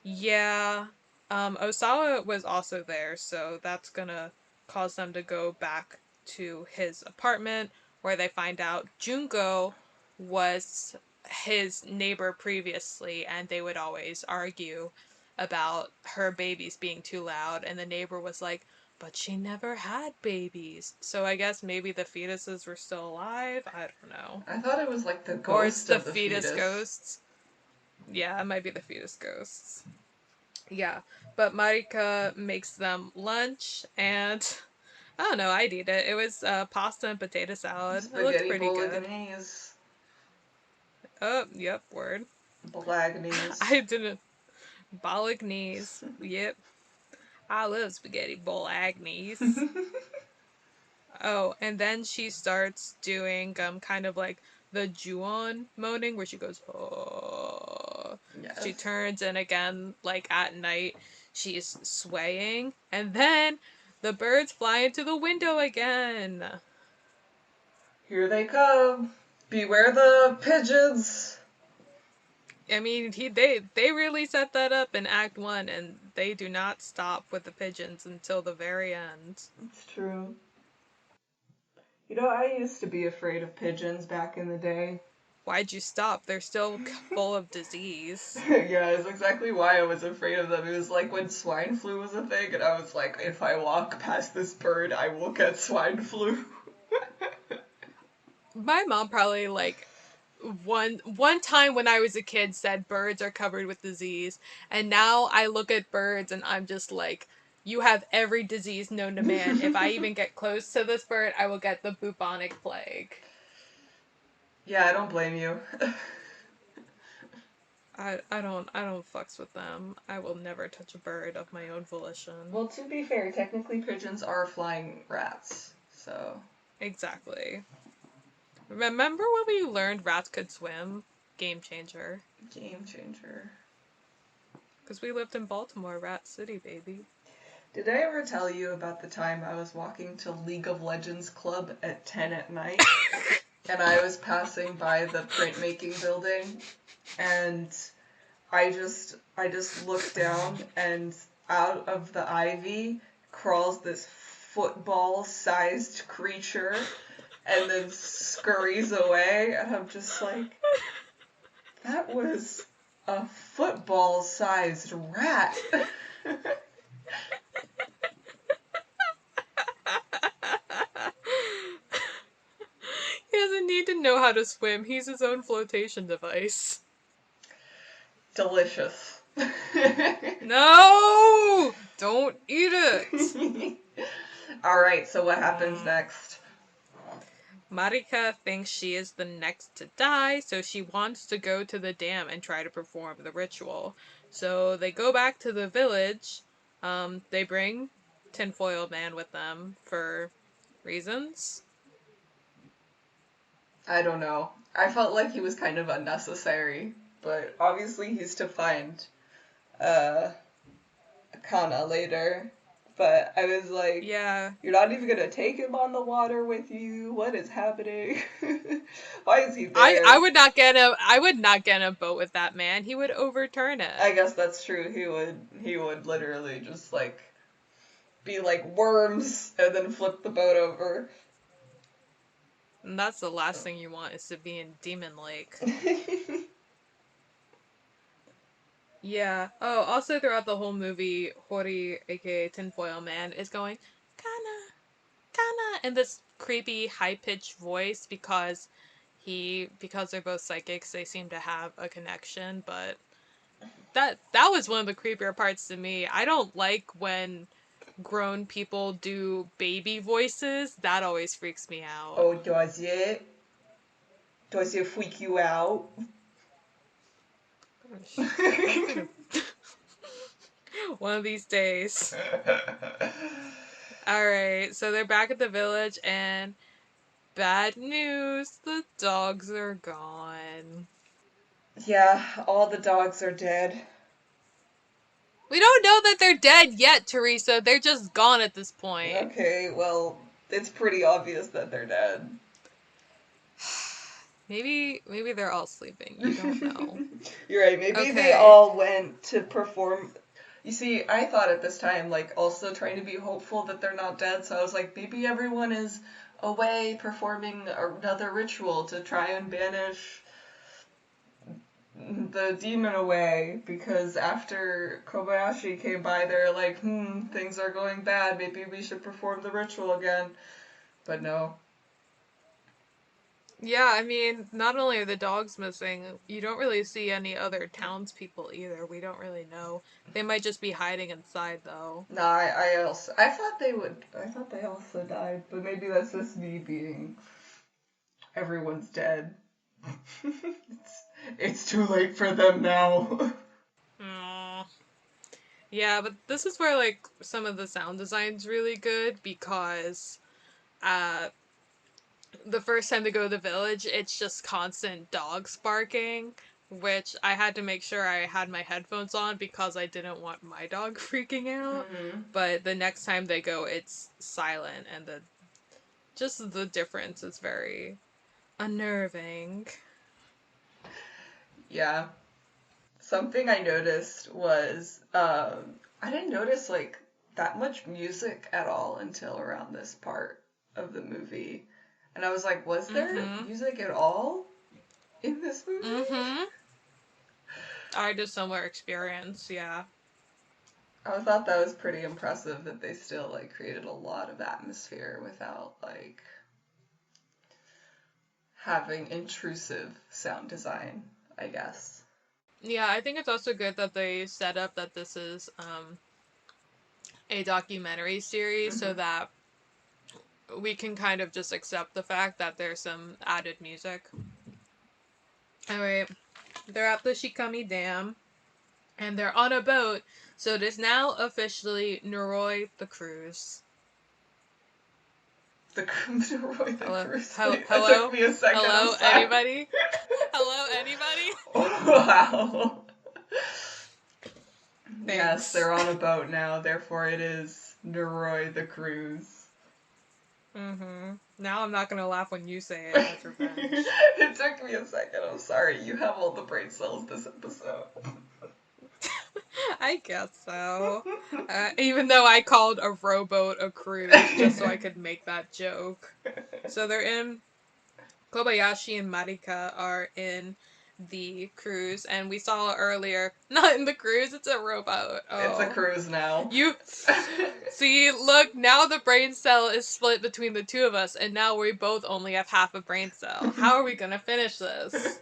Yeah, Osawa was also there, so that's gonna cause them to go back to his apartment where they find out Junko was his neighbor previously, and they would always argue about her babies being too loud, and the neighbor was like, but she never had babies. So I guess maybe the fetuses were still alive? I don't know. I thought it was like the Or it's ghost the of the fetus fetus. ghosts. Yeah, it might be the fetus ghosts. Yeah, but Marika makes them lunch, and I don't know, I'd eat it. It was pasta and potato salad. It looked Spaghetti pretty good. bolognese. Oh, yep, word. Bolognese. I didn't. Bolognese. Yep. I love spaghetti bolognese. Oh, and then she starts doing kind of like the Juon moaning where she goes, oh. She Yes. turns and again, like at night, she's swaying. And then the birds fly into the window again. Here they come. Beware the pigeons. I mean, they really set that up in Act 1, and they do not stop with the pigeons until the very end. It's true. You know, I used to be afraid of pigeons back in the day. Why'd you stop? They're still full of disease. Yeah, it's exactly why I was afraid of them. It was like when swine flu was a thing, and I was like, if I walk past this bird, I will get swine flu. My mom probably like one time when I was a kid said birds are covered with disease, and now I look at birds and I'm just like, you have every disease known to man. If I even get close to this bird, I will get the bubonic plague. Yeah, I don't blame you. I don't fucks with them. I will never touch a bird of my own volition. Well, to be fair, technically pigeons are flying rats, so. Exactly. Remember when we learned rats could swim? Game changer. Game changer. Because we lived in Baltimore, Rat City, baby. Did I ever tell you about the time I was walking to League of Legends Club at 10 at night? And I was passing by the printmaking building, and I just looked down, and out of the ivy crawls this football-sized creature, and then scurries away, and I'm just like, that was a football-sized rat. He doesn't need to know how to swim. He's his own flotation device. Delicious. No! Don't eat it! Alright, so what happens next? Marika thinks she is the next to die, so she wants to go to the dam and try to perform the ritual. So they go back to the village. They bring Tinfoil Man with them for reasons. I don't know. I felt like he was kind of unnecessary, but obviously he's to find uh Kana later. But I was like, Yeah, you're not even gonna take him on the water with you? What is happening? Why is he I there? would not get a boat with that man. He would overturn I it. guess that's true. He would literally just like be like worms and then flip the boat over. And that's the last thing you want is to be in Demon Lake. Yeah. Oh, also throughout the whole movie, Hori, aka Tinfoil Man, is going, Kana, Kana, in this creepy, high pitched voice because they're both psychics, they seem to have a connection, but that was one of the creepier parts to me. I don't like when grown people do baby voices. That always freaks me out. Oh, does it? Does it freak you out? I'm gonna one of these days. All right, so they're back at the village, and bad news: the dogs are gone. Yeah, all the dogs are dead. We don't know that they're dead yet, Teresa. They're just gone at this point. Okay, well, it's pretty obvious that they're dead. Maybe they're all sleeping. You don't know. You're right, maybe they Okay. all went to perform. You see, I thought at this time, like, also trying to be hopeful that they're not dead, so I was like, maybe everyone is away performing another ritual to try and banish the demon away, because after Kobayashi came by, they're like, things are going bad, maybe we should perform the ritual again. But no. Yeah, I mean, not only are the dogs missing, you don't really see any other townspeople either. We don't really know. They might just be hiding inside, though. No, I thought they would, I thought they also died, but maybe that's just me being, everyone's dead. it's too late for them now. Aww. Yeah, but this is where, like, some of the sound design's really good because, uh, the first time they go to the village, it's just constant dogs barking, which I had to make sure I had my headphones on because I didn't want my dog freaking out. hmm But the next time they go, it's silent, and the difference is very unnerving. Yeah. Something I noticed was, I didn't notice, like, that much music at all until around this part of the movie. And I was like, was there Mm-hmm. music at all in this movie? Mm-hmm. I had a similar experience, yeah. I thought that was pretty impressive that they still, like, created a lot of atmosphere without, like, having intrusive sound design, I guess. Yeah, I think it's also good that they set up that this is a documentary series so hmm that we can kind of just accept the fact that there's some added music. Alright, they're at the Shikami Dam and they're on a boat, so it is now officially Noroi the Cruise. The Noroi the Hello? Curse. It took Hello? me a second, I'm Hello? sorry. Anybody? Hello? Anybody? Wow. Yes, Thanks. they're on a boat now, therefore it is Noroi the Cruise. Mm-hmm. Now I'm not gonna laugh when you say it as revenge. It took me a second, I'm sorry. You have all the brain cells this episode. I guess so. Even though I called a rowboat a cruise just so I could make that joke. So they're in Kobayashi and Marika are in the cruise, and we saw earlier, not in the cruise, it's a rowboat. It's a Oh. cruise now. You see, look, now the brain cell is split between the two of us, and now we both only have half a brain cell. How are we gonna finish this?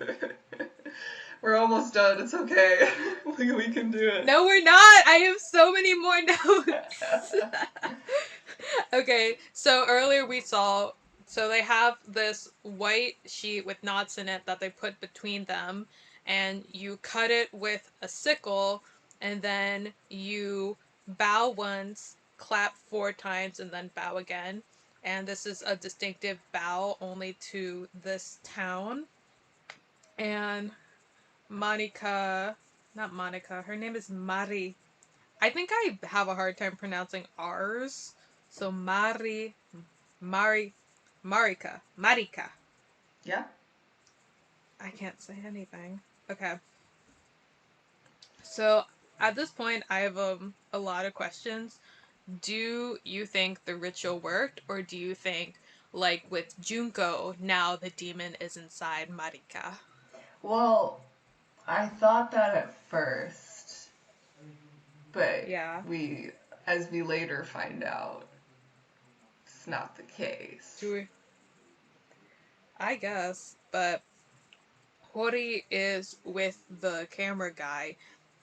We're almost done. It's okay. We can do it. No, we're not! I have so many more notes! Okay, so earlier we saw. So they have this white sheet with knots in it that they put between them, and you cut it with a sickle, and then you bow once, clap 4 times, and then bow again. And this is a distinctive bow only to this town. And Monica, not Monica, her name is Mari. I think I have a hard time pronouncing R's. So Mari, Marika. Yeah? I can't say anything. Okay. So at this point, I have a lot of questions. Do you think the ritual worked, or do you think like with Junko, now the demon is inside Marika. Well, I thought that at first, but Yeah. we, as we later find out, it's not the case. Do we? I guess, but Hori is with the camera guy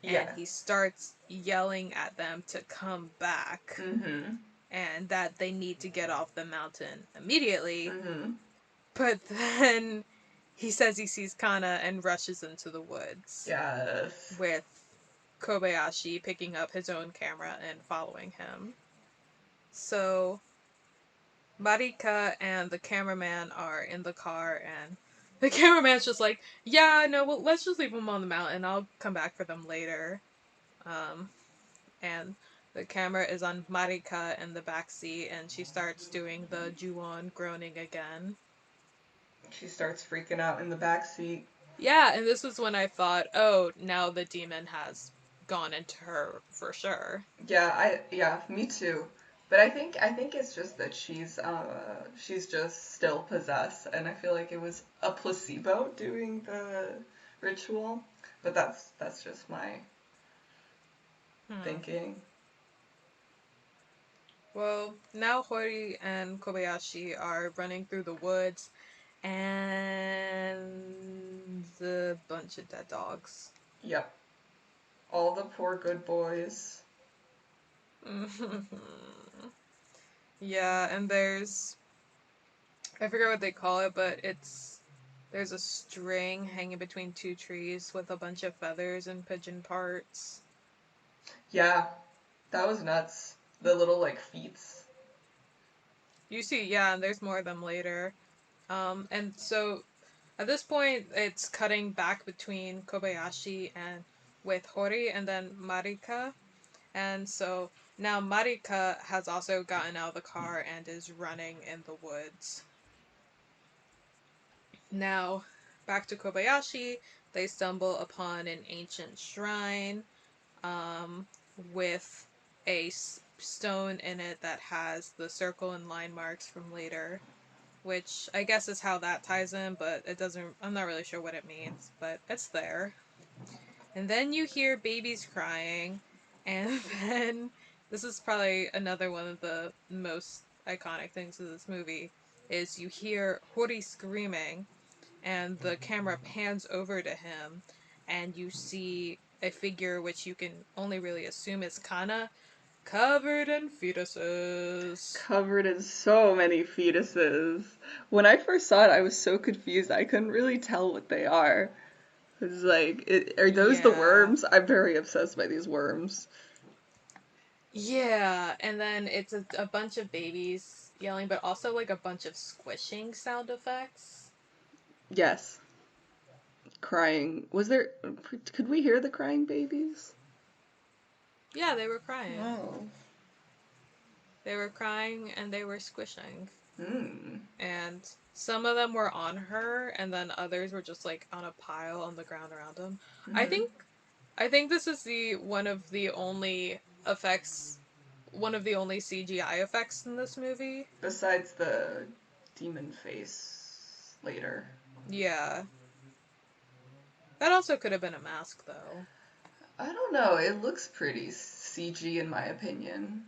and Yeah. he starts yelling at them to come back Mm-hmm. and that they need to get off the mountain immediately. Mm-hmm. But then he says he sees Kana and rushes into the woods Yes. with Kobayashi picking up his own camera and following him. So Marika and the cameraman are in the car, and the cameraman's just like, "Yeah, no, well, let's just leave them on the mountain. I'll come back for them later." Um, and the camera is on Marika in the back seat, and she starts doing the Juwon groaning again. She starts freaking out in the back seat. Yeah, and this was when I thought, oh, now the demon has gone into her for sure. Yeah, me too. But I think it's just that she's just still possessed, and I feel like it was a placebo doing the ritual. But that's just my Hmm. thinking. Well, now Hori and Kobayashi are running through the woods, and a bunch of dead dogs. Yep, all the poor good boys. Yeah, and I forget what they call it, but there's a string hanging between two trees with a bunch of feathers and pigeon parts. Yeah, that was nuts. The little like feats. You see, yeah, and there's more of them later. And so at this point, it's cutting back between Kobayashi and with Hori and then Marika. And so now Marika has also gotten out of the car and is running in the woods. Now, back to Kobayashi, they stumble upon an ancient shrine with a stone in it that has the circle and line marks from later, which I guess is how that ties in, but it doesn't. I'm not really sure what it means, but it's there. And then you hear babies crying, and then this is probably another one of the most iconic things of this movie is you hear Hori screaming, and the camera pans over to him, and you see a figure which you can only really assume is Kana, covered in fetuses. Covered in so many fetuses. When I first saw it, I was so confused. I couldn't really tell what they are. It's like, are those the Yeah. worms? I'm very obsessed by these worms. Yeah, and then it's a bunch of babies yelling, but also like a bunch of squishing sound effects. Yes, crying. Was there? Could we hear the crying babies? Yeah, they were crying. Oh. They were crying and they were squishing. Hmm. And some of them were on her, and then others were just like on a pile on the ground around them. I Mm-hmm. think I think this is the effects one of the only CGI effects in this movie. Besides the demon face later. Yeah. That also could have been a mask though. I don't know. It looks pretty CG in my opinion.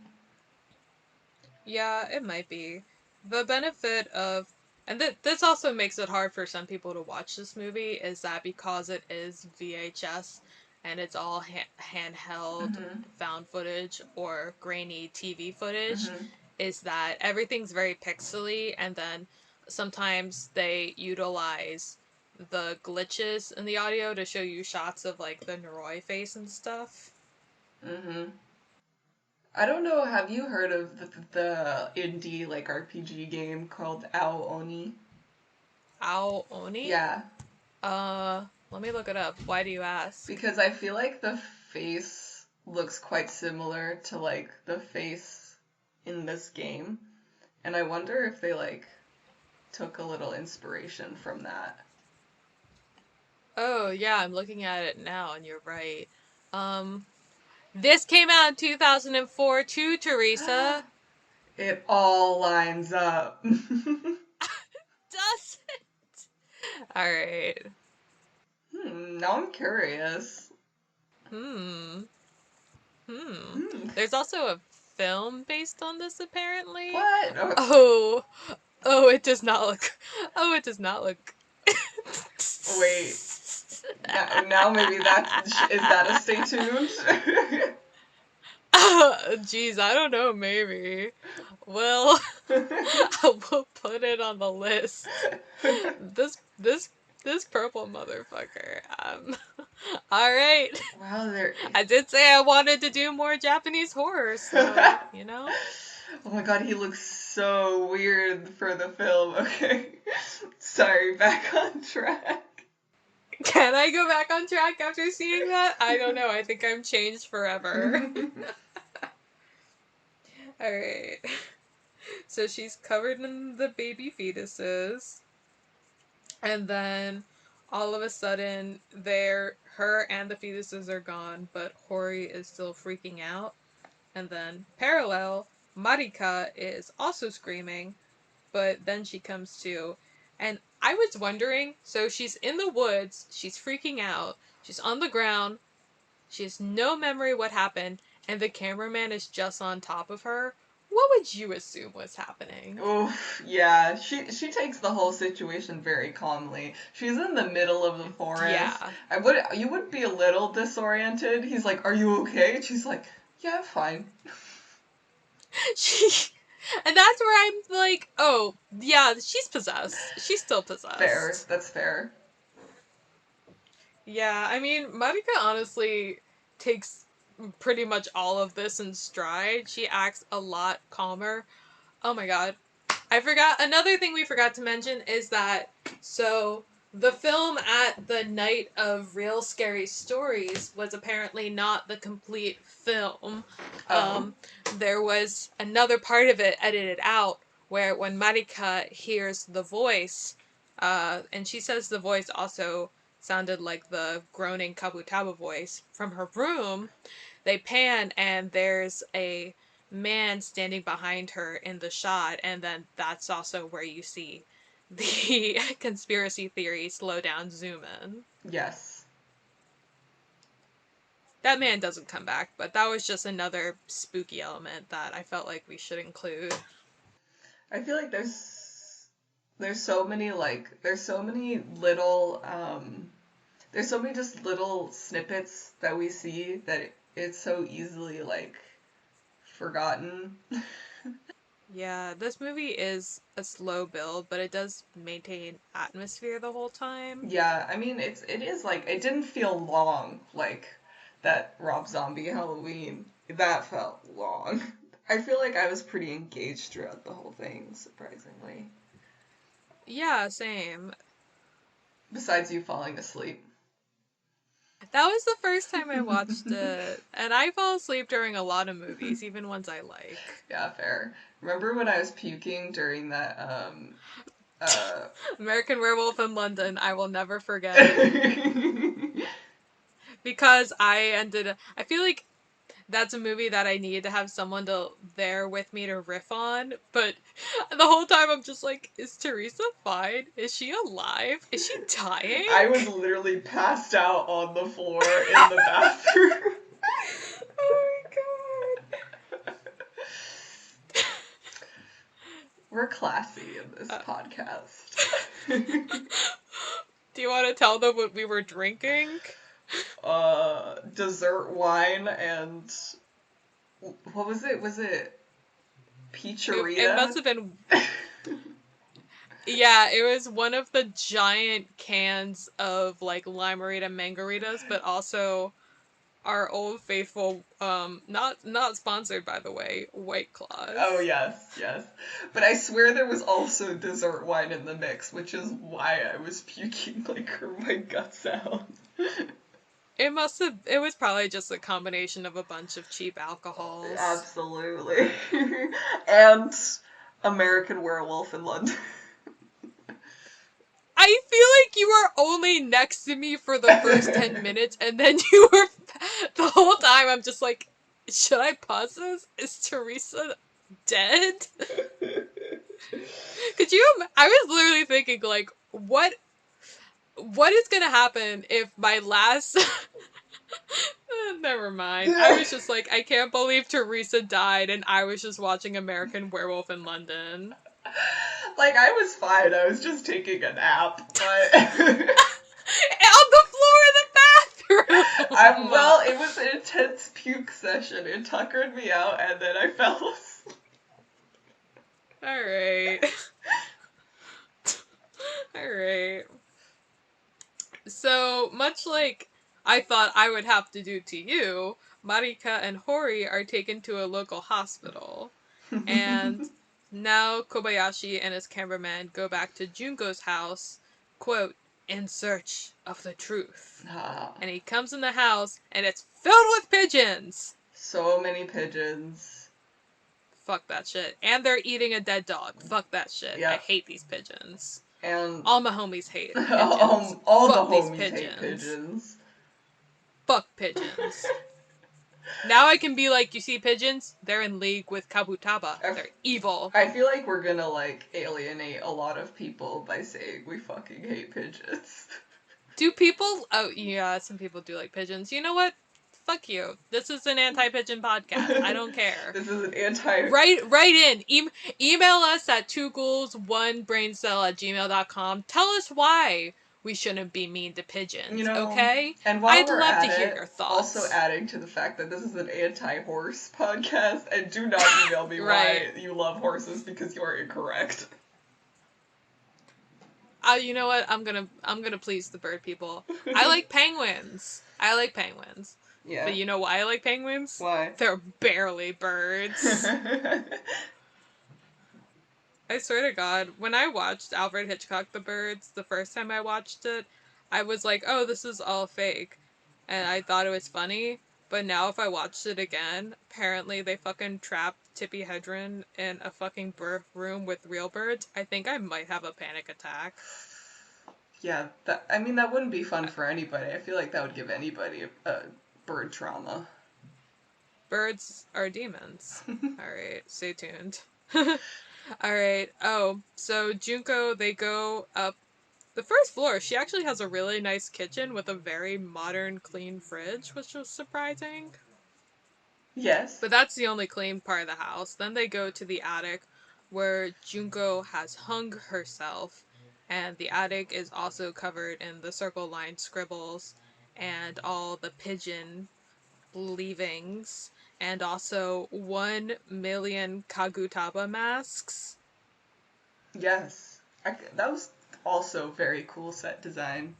Yeah, it might be. The benefit of and this also makes it hard for some people to watch this movie is that because it is VHS and it's all handheld Mm-hmm. found footage or grainy TV footage, Mm-hmm. is that everything's very pixely, and then sometimes they utilize the glitches in the audio to show you shots of like the Noroi face and stuff. Mm-hmm. I don't know. Have you heard of the indie like RPG game called Ao Oni? Ao Oni? Yeah, Let me look it up. Why do you ask? because I feel like the face looks quite similar to like the face in this game, and I wonder if they like took a little inspiration from that. Oh, yeah, I'm looking at it now and you're right. Um, this came out in 2004 too, Teresa. It all lines up. Does it? Alright. Now I'm curious. Hmm. Hmm. Hmm. There's also a film based on this, apparently. What? Oh, Oh. Oh, it does not look. Oh, it does not look. wait. Now maybe that's is that a stay tuned? Jeez, I don't know, maybe. Well, we'll put it on the list. This purple motherfucker. All right. Wow, there. I did say I wanted to do more Japanese horror, so you know. Oh my god, he looks so weird for the film. Okay. Sorry, back on track. Can I go back on track after seeing that? I don't know. I think I'm changed forever. All right. So she's covered in the baby fetuses, and then all of a sudden, her and the fetuses are gone, but Hori is still freaking out. And then, parallel, Marika is also screaming, but then she comes to. And I was wondering, so she's in the woods, she's freaking out, she's on the ground, she has no memory what happened, and the cameraman is just on top of her. What would you assume was happening? Oof, yeah. She takes the whole situation very calmly. She's in the middle of the forest. Yeah. You would be a little disoriented. He's like, "Are you okay?" And she's like, "Yeah, fine." She and that's where I'm like, oh, yeah, she's possessed. She's still Fair. possessed. That's fair. Yeah, I mean, Marika honestly takes pretty much all of this in stride. She acts a lot calmer. Oh my god. I forgot another thing we forgot to mention is that so the film at the Night of Real Scary Stories was apparently not the complete film. Oh. Um, there was another part of it edited out where when Marika hears the voice, and she says the voice also sounded like the groaning Kabutaba voice from her room, they pan and there's a man standing behind her in the shot, and then that's also where you see the conspiracy theory slow down zoom in. Yes. That man doesn't come back, but that was just another spooky element that I felt like we should include. I feel like there's so many little there's so many just little snippets that we see that it's so easily like forgotten. Yeah, this movie is a slow build, but it does maintain atmosphere the whole time. Yeah, I mean it is like it didn't feel long like that Rob Zombie Halloween. That felt long. I feel like I was pretty engaged throughout the whole thing, surprisingly. Yeah, same. Besides you falling asleep. That was the first time I watched it, and I fall asleep during a lot of movies, even ones I like. Yeah, fair. Remember when I was puking during that uh American Werewolf in London, I will never forget. Because I feel like that's a movie that I needed to have someone there with me to riff on, but the whole time I'm just like, is Teresa fine? Is she alive? Is she dying? I was literally passed out on the floor in the bathroom. Oh my We're classy in this god. podcast. Do you want to tell them what we were drinking? Dessert wine and what was it? Was it It must Peachorita? have been. Yeah, it was one of the giant cans of like limerita mangaritas, but also our old faithful, not sponsored by the way, White Oh Claws. yes, yes. But I swear there was also dessert wine in the mix, which is why I was puking like my guts out. It was probably just a combination of a bunch of cheap alcohols. Absolutely. And American Werewolf in London. I feel like you were only next to me for the first 10 minutes, and then you were. The whole time I'm just like, should I pause this? Is Teresa. dead. Could you? I was literally thinking, like, what is gonna happen if my last. Never mind. I was just like, I can't believe Teresa died, and I was just watching American Werewolf in London. Like, I was fine. I was just taking a nap, but. On the floor in the bathroom! Well, it was an intense puke session. It tuckered me out, and then I fell asleep. Alright. Alright. So, much like I thought I would have to do to you, Marika and Hori are taken to a local hospital. And now Kobayashi and his cameraman go back to Junko's house, quote, in search of the truth. And he comes in the house, and it's filled with pigeons! So many pigeons. Fuck that shit. And they're eating a dead dog. Fuck that shit. Yep. I hate these pigeons. And all my homies hate pigeons. all Fuck the homies these pigeons. hate pigeons. Fuck pigeons. Now I can be like, you see pigeons? They're in league with Kabutaba. They're evil. I feel like we're gonna, like, alienate a lot of people by saying we fucking hate pigeons. Do people... Oh, yeah, some people do like pigeons. You know what? Fuck you. This is an anti-pigeon podcast. I don't care. This is an anti... Write in. Email us at 2ghouls1braincell@gmail.com. Tell us why we shouldn't be mean to pigeons, okay? And while I'd we're love at to hear it, your thoughts. Also adding to the fact that this is an anti-horse podcast, and do not email me right. why you love horses, because you are incorrect. You know what? I'm gonna please the bird people. I like penguins. Yeah. But you know why I like penguins? Why? They're barely birds. I swear to God, when I watched Alfred Hitchcock The Birds, the first time I watched it, I was like, oh, this is all fake. And I thought it was funny. But now if I watched it again, apparently they fucking trapped Tippi Hedren in a fucking birth room with real birds. I think I might have a panic attack. Yeah, that wouldn't be fun for anybody. I feel like that would give anybody a bird trauma. Birds are demons. Alright, stay tuned. Alright, so Junko, they go up the first floor. She actually has a really nice kitchen with a very modern, clean fridge, which was surprising. Yes. But that's the only clean part of the house. Then they go to the attic, where Junko has hung herself, and the attic is also covered in the circle-lined scribbles and all the pigeon leavings, and also 1 million Kagutaba masks. Yes. That was also very cool set design.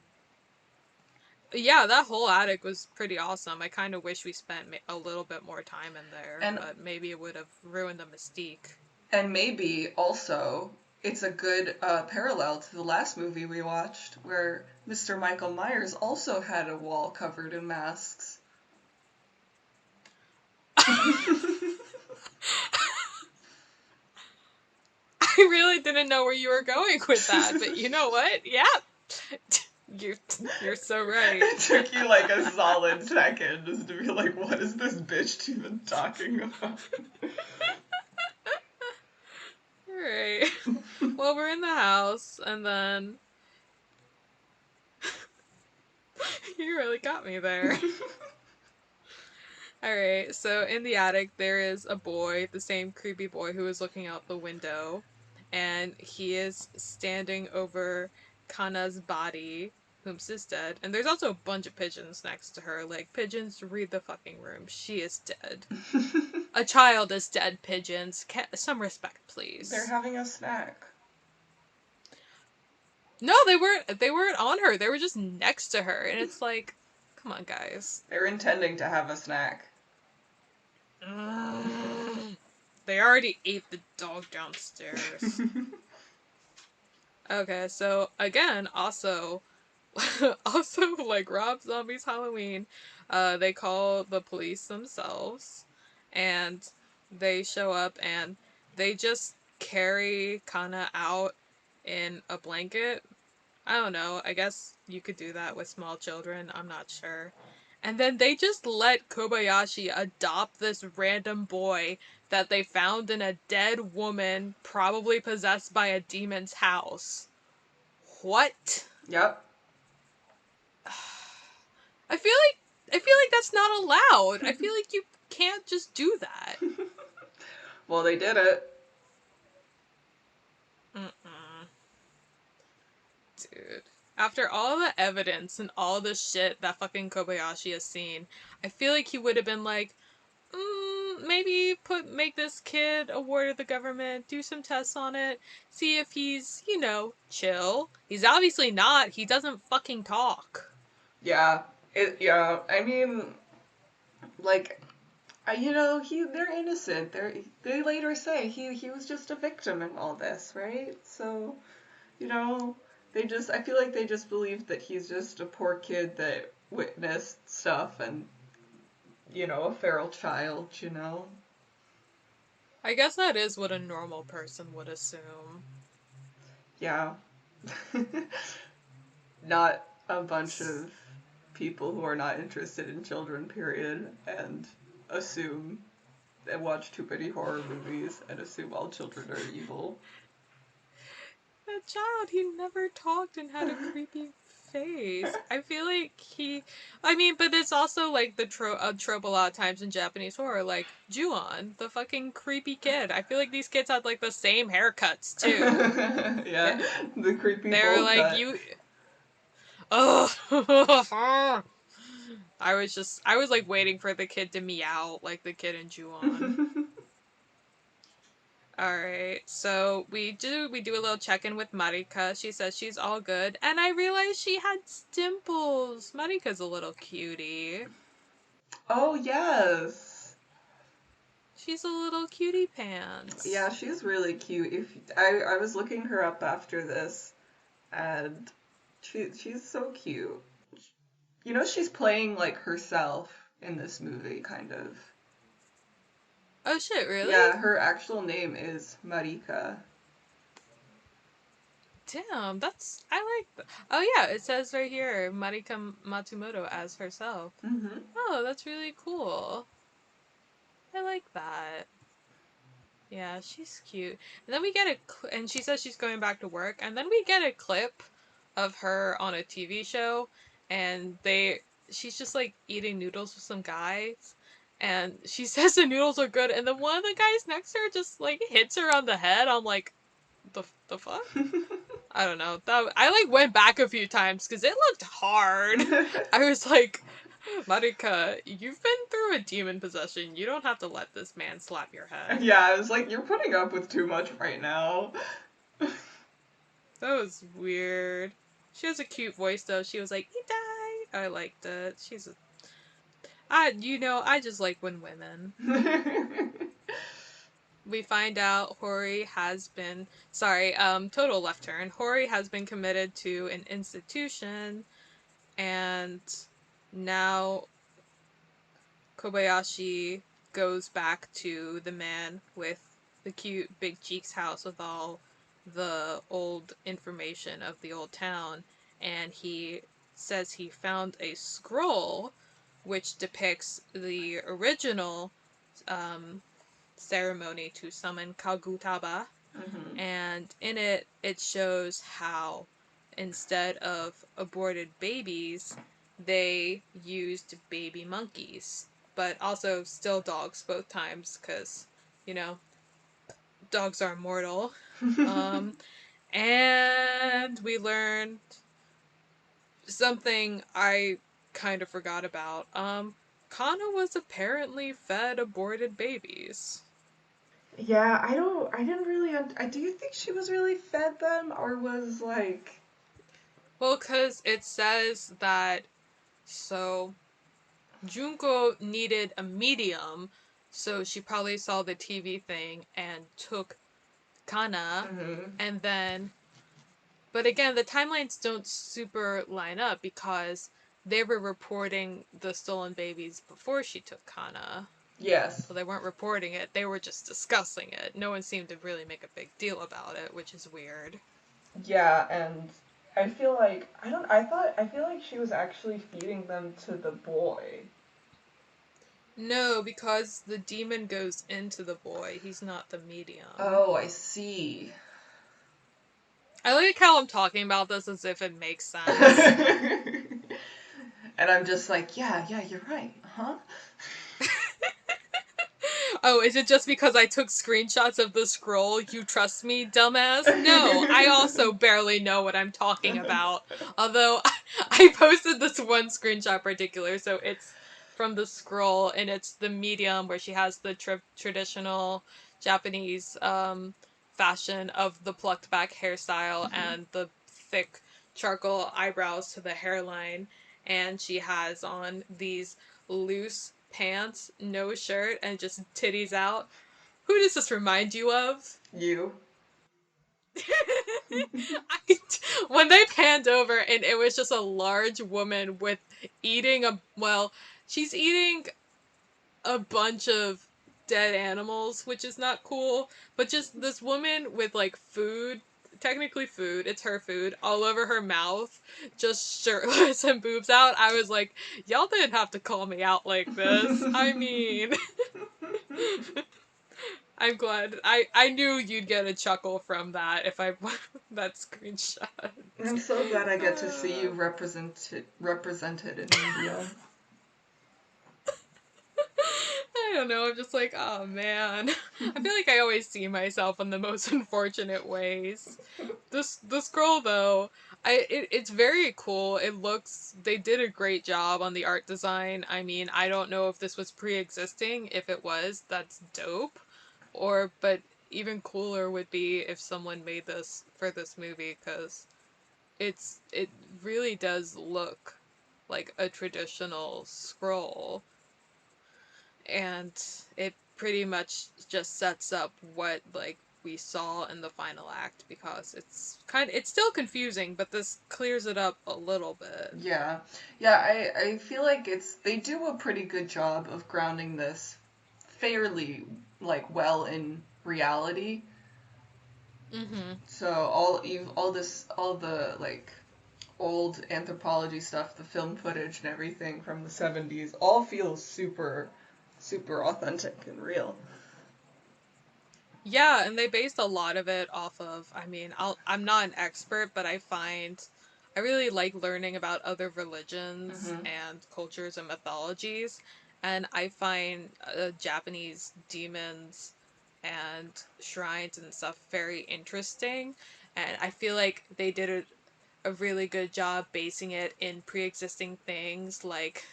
Yeah, that whole attic was pretty awesome. I kind of wish we spent a little bit more time in there, but maybe it would have ruined the mystique. And maybe, also, it's a good parallel to the last movie we watched, where Mr. Michael Myers also had a wall covered in masks. I really didn't know where you were going with that, but you know what? Yeah. You're so right. It took you like a solid second just to be like, what is this bitch even talking about? Alright. Well, we're in the house, and then... You really got me there. Alright, so in the attic there is a boy, the same creepy boy who is looking out the window, and he is standing over Kana's body, whom is dead, and there's also a bunch of pigeons next to her. Like, pigeons, read the fucking room. She is dead. A child is dead, pigeons. Some respect, please. They're having a snack. No, they weren't on her. They were just next to her, and it's like, come on, guys. They're intending to have a snack. They already ate the dog downstairs. Okay, so again, also like Rob Zombie's Halloween, they call the police themselves, and they show up and they just carry Kana out in a blanket. I don't know, I guess you could do that with small children, I'm not sure. And then they just let Kobayashi adopt this random boy that they found in a dead woman, probably possessed by a demon's house. What? Yep. I feel like that's not allowed. I feel like you can't just do that. Well, they did it. Mm-mm. Dude. After all the evidence and all the shit that fucking Kobayashi has seen, I feel like he would have been like, maybe make this kid a ward of the government, do some tests on it, see if he's, chill. He's obviously not. He doesn't fucking talk. Yeah. Yeah. I mean, like, they're innocent. They later say he was just a victim in all this, right? So, you know, I feel like they just believe that he's just a poor kid that witnessed stuff and, a feral child. I guess that is what a normal person would assume. Yeah. Not a bunch of people who are not interested in children, period, and assume and watch too many horror movies and assume all children are evil. That child, he never talked and had a creepy face. I feel like but it's also like the trope a lot of times in Japanese horror, like Ju-on, the fucking creepy kid. I feel like these kids had like the same haircuts too. Yeah, They, the creepy they're bowl like, cut. you. Ugh. I was like waiting for the kid to meow like the kid in Ju-on. All right, so we do a little check in with Marika. She says she's all good, and I realized she had dimples. Marika's a little cutie. Oh, yes. She's a little cutie Yeah, pants. she's really cute. If I was looking her up after this, and she's so cute. She's playing like herself in this movie, kind of. Oh shit, really? Yeah, her actual name is Marika. Damn, that's I like. Oh yeah, it says right here Marika Matsumoto as herself. Mm-hmm. Oh, that's really cool. I like that. Yeah, she's cute. And then we get and she says she's going back to work, and then we get a clip of her on a TV show, and she's just like eating noodles with some guys, and she says the noodles are good, and then one of the guys next to her just like hits her on the head. I'm like, the fuck? I don't know. I like went back a few times because it looked hard. I was like, Marika, you've been through a demon possession. You don't have to let this man slap your head. Yeah, I was like, you're putting up with too much right now. That was weird. She has a cute voice though. She was like, "He died." I liked it. I just like when women. We find out Hori has been sorry, total left turn. Hori has been committed to an institution, and now Kobayashi goes back to the man with the cute big cheeks house with all the old information of the old town, and he says he found a scroll which depicts the original um, ceremony to summon Kagutaba, Hmm. and in it shows how instead of aborted babies they used baby monkeys, but also still dogs both times because you know dogs are immortal. um and we learned something I kind of forgot about. Kana was apparently fed aborted babies. Yeah, I didn't really, do you think she was really fed them, or was like, Well, because it says that so Junko needed a medium, so she probably saw the TV thing and took Kana, hmm and then. But again, the timelines don't super line up because they were reporting the stolen babies before she took Kana. yes. Well, they weren't reporting it, they were just discussing it. No one seemed to really make a big deal about it, which is weird. Yeah, and I feel like I don't. I feel like she was actually feeding them to the boy. No, because the demon goes into the boy. He's not the medium. Oh, I see. I like how I'm talking about this as if it makes sense. And I'm just like, yeah, yeah, you're right, huh? Oh, is it just because I took screenshots of the scroll? You trust me, dumbass? No, I also barely know what I'm talking about. Although I posted this one screenshot particular, so it's from the scroll, and it's the medium where she has the traditional Japanese fashion of the plucked back hairstyle and the thick charcoal eyebrows to the hairline, and she has on these loose pants, no shirt, and just titties out. Who does this remind you of? You. I, when they panned over and it was just a large woman with eating a, well, she's eating a bunch of dead animals, which is not cool, but just this woman with like food, technically food, it's her food, all over her mouth, just shirtless and boobs out. I was like, y'all didn't have to call me out like this. I mean, I'm glad. I knew you'd get a chuckle from that if I that screenshot. I'm so glad I get to see you represented in media. I don't know. I'm just like, oh man. I feel like I always see myself in the most unfortunate ways. This girl though, it's very cool. It looks they did a great job on the art design. I mean, I don't know if this was pre-existing. If it was, that's dope. Or but even cooler would be if someone made this for this movie cuz it really does look like a traditional scroll, and it pretty much just sets up what like we saw in the final act because it's still confusing, but this clears it up a little bit. Yeah. Yeah, I feel like they do a pretty good job of grounding this fairly like well in reality. Mhm. So all the like old anthropology stuff, the film footage and everything from the 70s all feels super authentic and real. Yeah, and they based a lot of it off of, I mean, I'm not an expert, but I really like learning about other religions Mhm. and cultures and mythologies, and I find Japanese demons and shrines and stuff very interesting, and I feel like they did a really good job basing it in pre-existing things like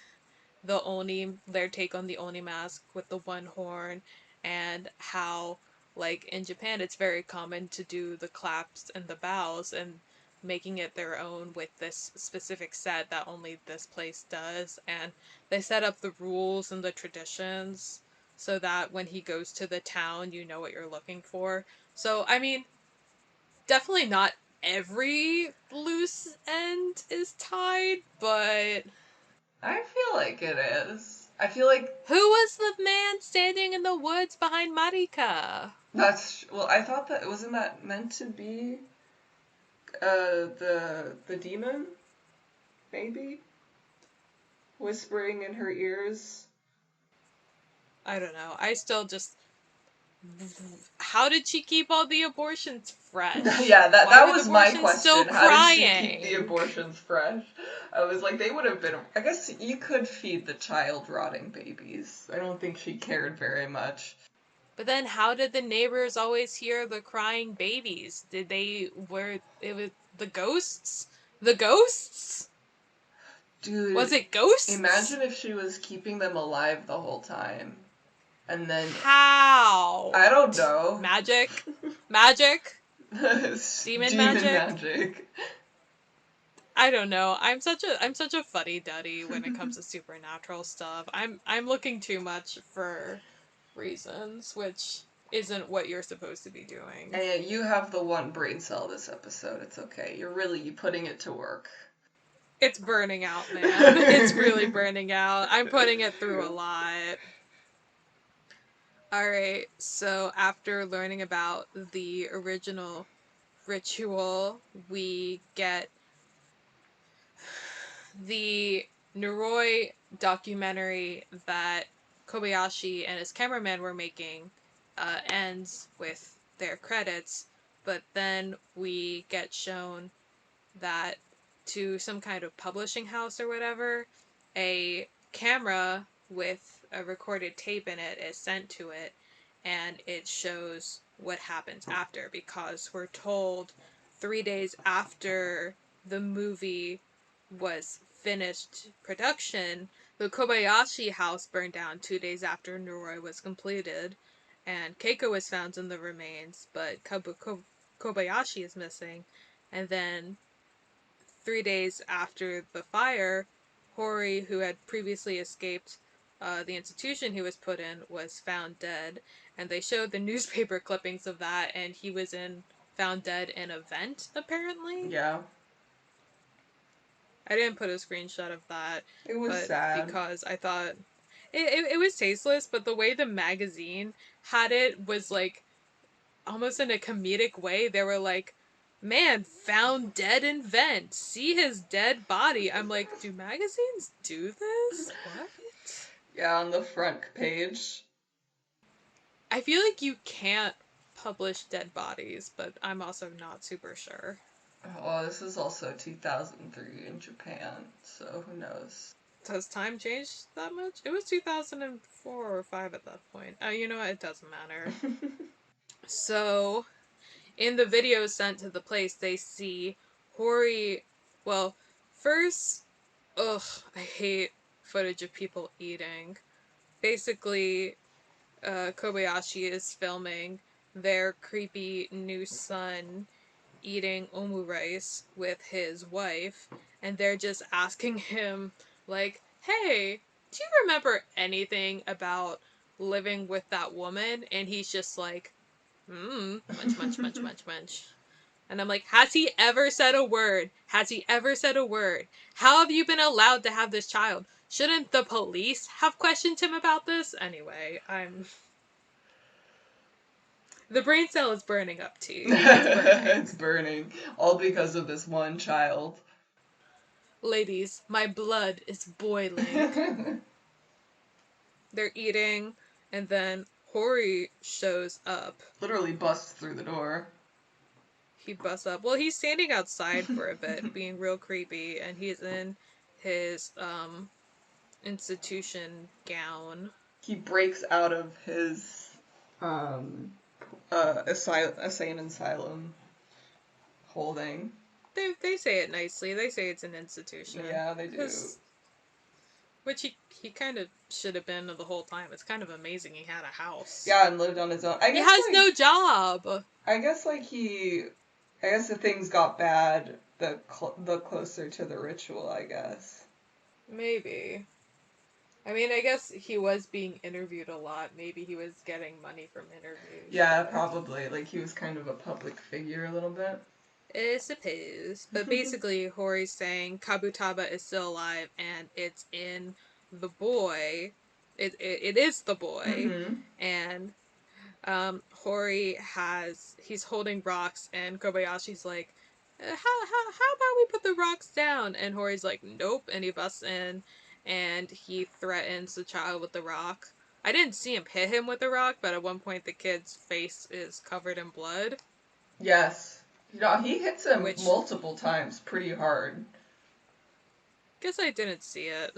the Oni, their take on the Oni mask with the one horn, and how, like, in Japan, it's very common to do the claps and the bows and making it their own with this specific set that only this place does. And they set up the rules and the traditions so that when he goes to the town, you know what you're looking for. So, I mean, definitely not every loose end is tied, but I feel like it is. I feel like who was the man standing in the woods behind Marika? well, I thought that wasn't that meant to be the demon maybe whispering in her ears. I don't know. I still just. How did she keep all the abortions fresh? Yeah, that Why that were the was my abortions still question. How did she keep the crying? abortions fresh? I was like, they would have been. I guess you could feed the child rotting babies. I don't think she cared very much. But then how did the neighbors always hear the crying babies? Were it was the ghosts? The ghosts? Was Dude, it ghosts? imagine if she was keeping them alive the whole time. And then, How? I don't know. Magic? Magic? Demon Demon magic? magic. I don't know. I'm such a fuddy duddy when it comes to supernatural stuff. I'm looking too much for reasons, which isn't what you're supposed to be doing. And you have the one brain cell this episode. It's okay. You're really putting it to work. It's burning out, man. It's really burning out. I'm putting it through a lot. All right. So after learning about the original ritual, we get the Noroi documentary that Kobayashi and his cameraman were making ends with their credits, but then we get shown that to some kind of publishing house or whatever, a camera with a recorded tape in it is sent to it, and it shows what happens after, because we're told 3 days after the movie was finished production, the Kobayashi house burned down 2 days after Noroi was completed, and Keiko was found in the remains, but Kobayashi is missing. And then 3 days after the fire, Hori, who had previously escaped the institution he was put in, was found dead. And they showed the newspaper clippings of that, and he was found dead in a vent, apparently. Yeah. I didn't put a screenshot of that, It was but sad. because I thought it was tasteless, but the way the magazine had it was like almost in a comedic way. They were like, man found dead in vent, see his dead body. I'm like, do magazines do this? What? Yeah, on the front page. I feel like you can't publish dead bodies, but I'm also not super sure. Oh, this is also 2003 in Japan, so who knows? Has time changed that much? It was 2004 or 5 at that point. You know what? It doesn't matter. So, in the video sent to the place, they see Hori. Well, first, ugh, I hate footage of people eating. Basically, Kobayashi is filming their creepy new son eating omu rice with his wife, and they're just asking him, like, hey, do you remember anything about living with that woman? And he's just like, munch, munch, munch, munch, munch. And I'm like, has he ever said a word? Has he ever said a word? How have you been allowed to have this child? Shouldn't the police have questioned him about this? Anyway, the brain cell is burning up, T. It's burning. It's burning. All because of this one child. Ladies, my blood is boiling. They're eating, and then Hori shows up. Literally busts through the door. He busts up. Well, he's standing outside for a bit, being real creepy, and he's in his institution gown. He breaks out of his insane asylum holding. They say it nicely. They say it's an institution. Yeah, they do. Which he kind of should have been the whole time. It's kind of amazing he had a house. Yeah, and lived on his own. He has no job. I guess the things got bad the closer to the ritual, I guess. Maybe. I mean, I guess he was being interviewed a lot. Maybe he was getting money from interviews. Yeah, probably. Like, he was kind of a public figure a little bit. I suppose. But basically, Hori's saying Kabutaba is still alive, and it's in the boy. It is the boy. Mm-hmm. And he's holding rocks, and Kobayashi's like, how about we put the rocks down? And Hori's like, nope. And he busts in, and he threatens the child with the rock. I didn't see him hit him with the rock, but at one point the kid's face is covered in blood. Yes. He hits him multiple times pretty hard. Guess I didn't see it.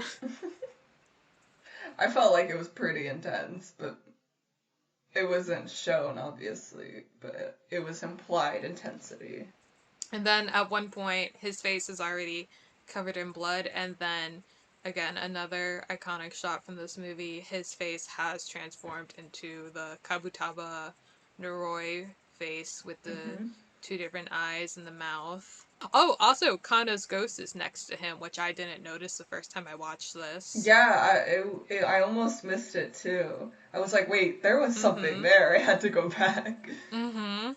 I felt like it was pretty intense, but it wasn't shown, obviously, but it was implied intensity. And then at one point, his face is already covered in blood, and then, again, another iconic shot from this movie, his face has transformed into the Kabutaba Noroi face with the two different eyes and the mouth. Oh, also, Kana's ghost is next to him, which I didn't notice the first time I watched this. Yeah, I almost missed it too. I was like, wait, there was something there. I had to go back. Mm-hmm.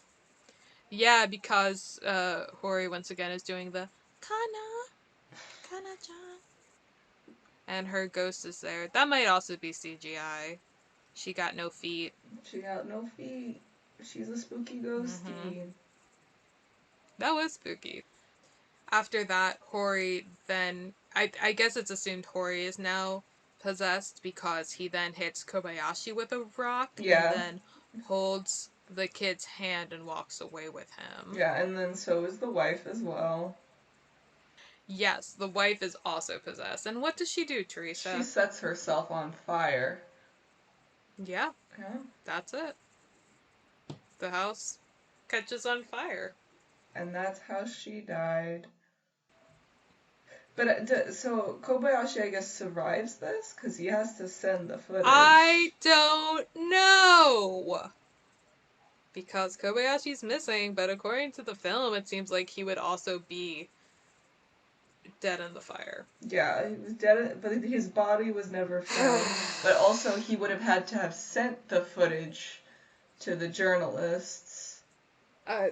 Yeah, because Hori once again is doing the Kana-chan. And her ghost is there. That might also be CGI. She got no feet. She got no feet. She's a spooky ghostie. That was spooky. After that, Hori then I guess it's assumed Hori is now possessed because he then hits Kobayashi with a rock and Yeah. then holds the kid's hand and walks away with him. Yeah, and then so is the wife as well. Yes, the wife is also possessed. And what does she do, She Teresa? sets herself on fire. Yeah, Yeah. that's it. The house catches on fire. And that's how she died. But so Kobayashi, I guess, survives this because he has to send the I footage. don't know. Because Kobayashi's missing, but according to the film, it seems like he would also be dead in the fire. Yeah, he was dead, but his body was never found. But also, he would have had to have sent the footage to the journalists. uh,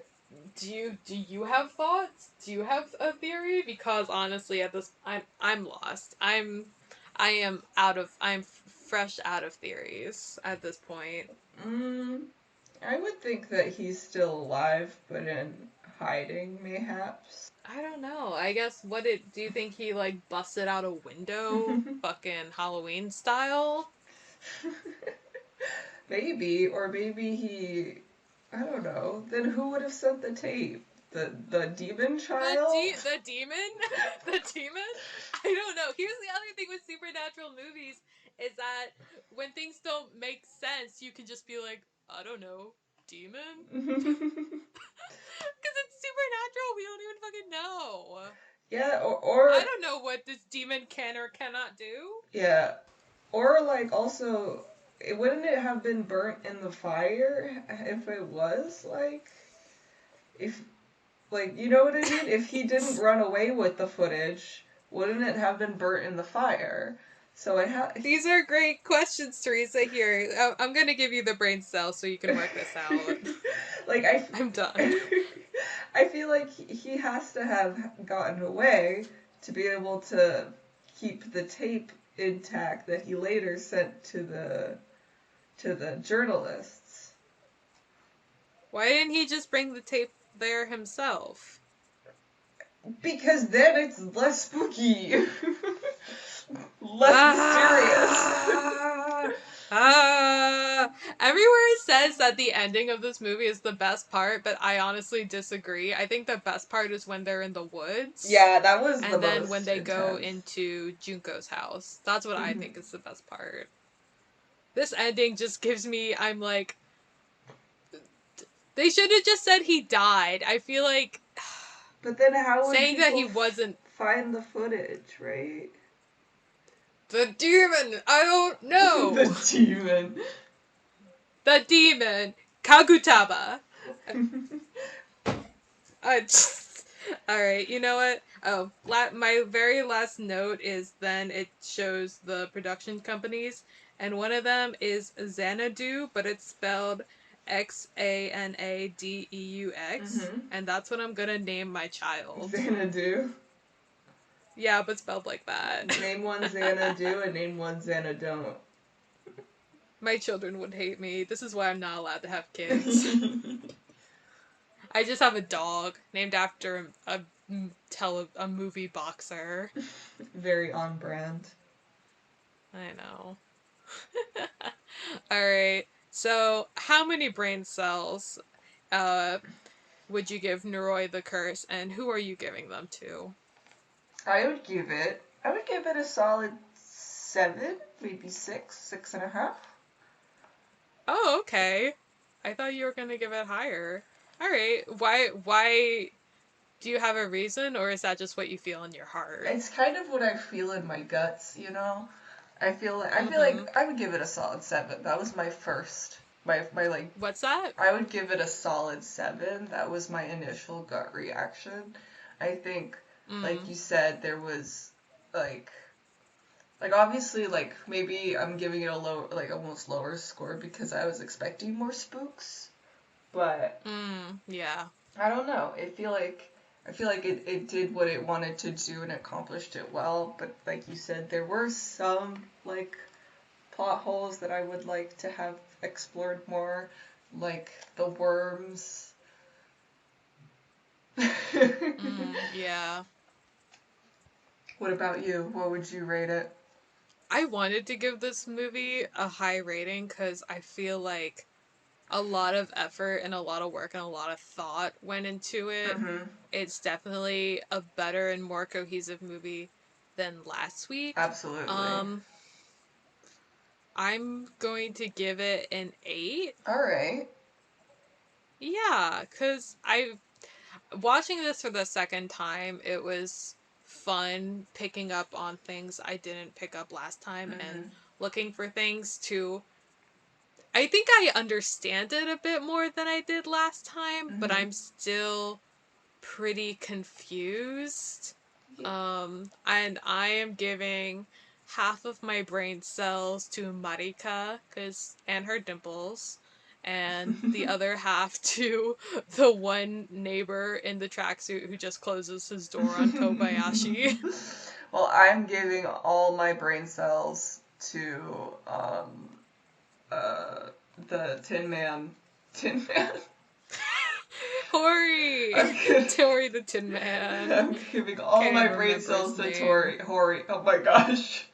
do you have thoughts? Do you have a theory? Because honestly, at this, I'm lost. I'm fresh out of theories at this point. Mm, I would think that he's still alive, but in hiding, mayhaps. I don't know. I guess do you think he like busted out a window, fucking Halloween style? Maybe, or maybe he, I don't know. Then who would have sent the tape? The demon child? The demon, the demon. I don't know. Here's the other thing with supernatural movies is that when things don't make sense, you can just be like, I don't know, demon, because it's supernatural. We don't even fucking know. Yeah, I or don't know what this demon can or cannot do. yeah, or like also, wouldn't it have been burnt in the fire if it was like if like you know what I mean? If he didn't run away with the footage, wouldn't it have been burnt in the fire? So it These are great questions, Teresa. Here, I'm gonna give you the brain cell so you can work this out. like I'm done. I feel like he has to have gotten away to be able to keep the tape intact that he later sent to the journalists. Why didn't he just bring the tape there himself? Because then it's less spooky. Less mysterious. Ah, ah. Everywhere says that the ending of this movie is the best part, but I honestly disagree. I think the best part is when they're in the woods, Yeah, that was the and then when most they go intense. into Junko's house. That's what I Mm-hmm. think is the best part. This ending just gives me. I'm like, they should have just said he died. I feel like But then how would saying that people he wasn't find the footage, right? the demon. I don't know. The demon. The demon Kagutaba. All right, you know what? Oh, my very last note is then it shows the production companies, and one of them is Xanadu, but it's spelled Xanadeux, Mm-hmm. and that's what I'm gonna name my child. Xanadu. Yeah, but spelled like that. Name one Xanadu and name one Xanadont. My children would hate me. This is why I'm not allowed to have kids. I just have a dog named after a movie boxer. Very on brand. I know. All right. So, how many brain cells uh would you give Noroi the Curse, and who are you giving them to? I would give it a solid 7, maybe 6, 6.5. Oh, okay. I thought you were gonna give it higher. All right. Why do you have a reason, or is that just what you feel in your heart? It's kind of what I feel in my guts, you know. I feel like Mm-hmm. I would give it a solid 7. That was my first my like What's that? I would give it a solid 7. That was my initial gut reaction. I think like Mm. you said there was like obviously like maybe I'm giving it a low like almost lower score because I was expecting more spooks. But Mm. Yeah. I don't know. I feel like it did what it wanted to do and accomplished it well, but like you said, there were some like plot holes that I would like to have explored more, like the worms. Yeah. What about you? What would you rate it? I wanted to give this movie a high rating because I feel like a lot of effort and a lot of work and a lot of thought went into it. Mm-hmm. It's definitely a better and more cohesive movie than last week. Absolutely. Um, I'm going to give it an 8. All right. Yeah, because I watching this for the second time, it was fun picking up on things I didn't pick up last time and Mm-hmm. looking for things to. I think I understand it a bit more than I did last time, but Mm-hmm. I'm still pretty confused. Yeah. And I am giving half of my brain cells to Marika and her dimples, and the other half to the one neighbor in the tracksuit who just closes his door on Kobayashi. Well, I'm giving all my brain cells to uh, the Tin Man. Tin Man. I'm Hori! giving, Tori the Tin Man. I'm giving all Can't my even brain remember cells his to name. Tori. Hori. Oh my gosh.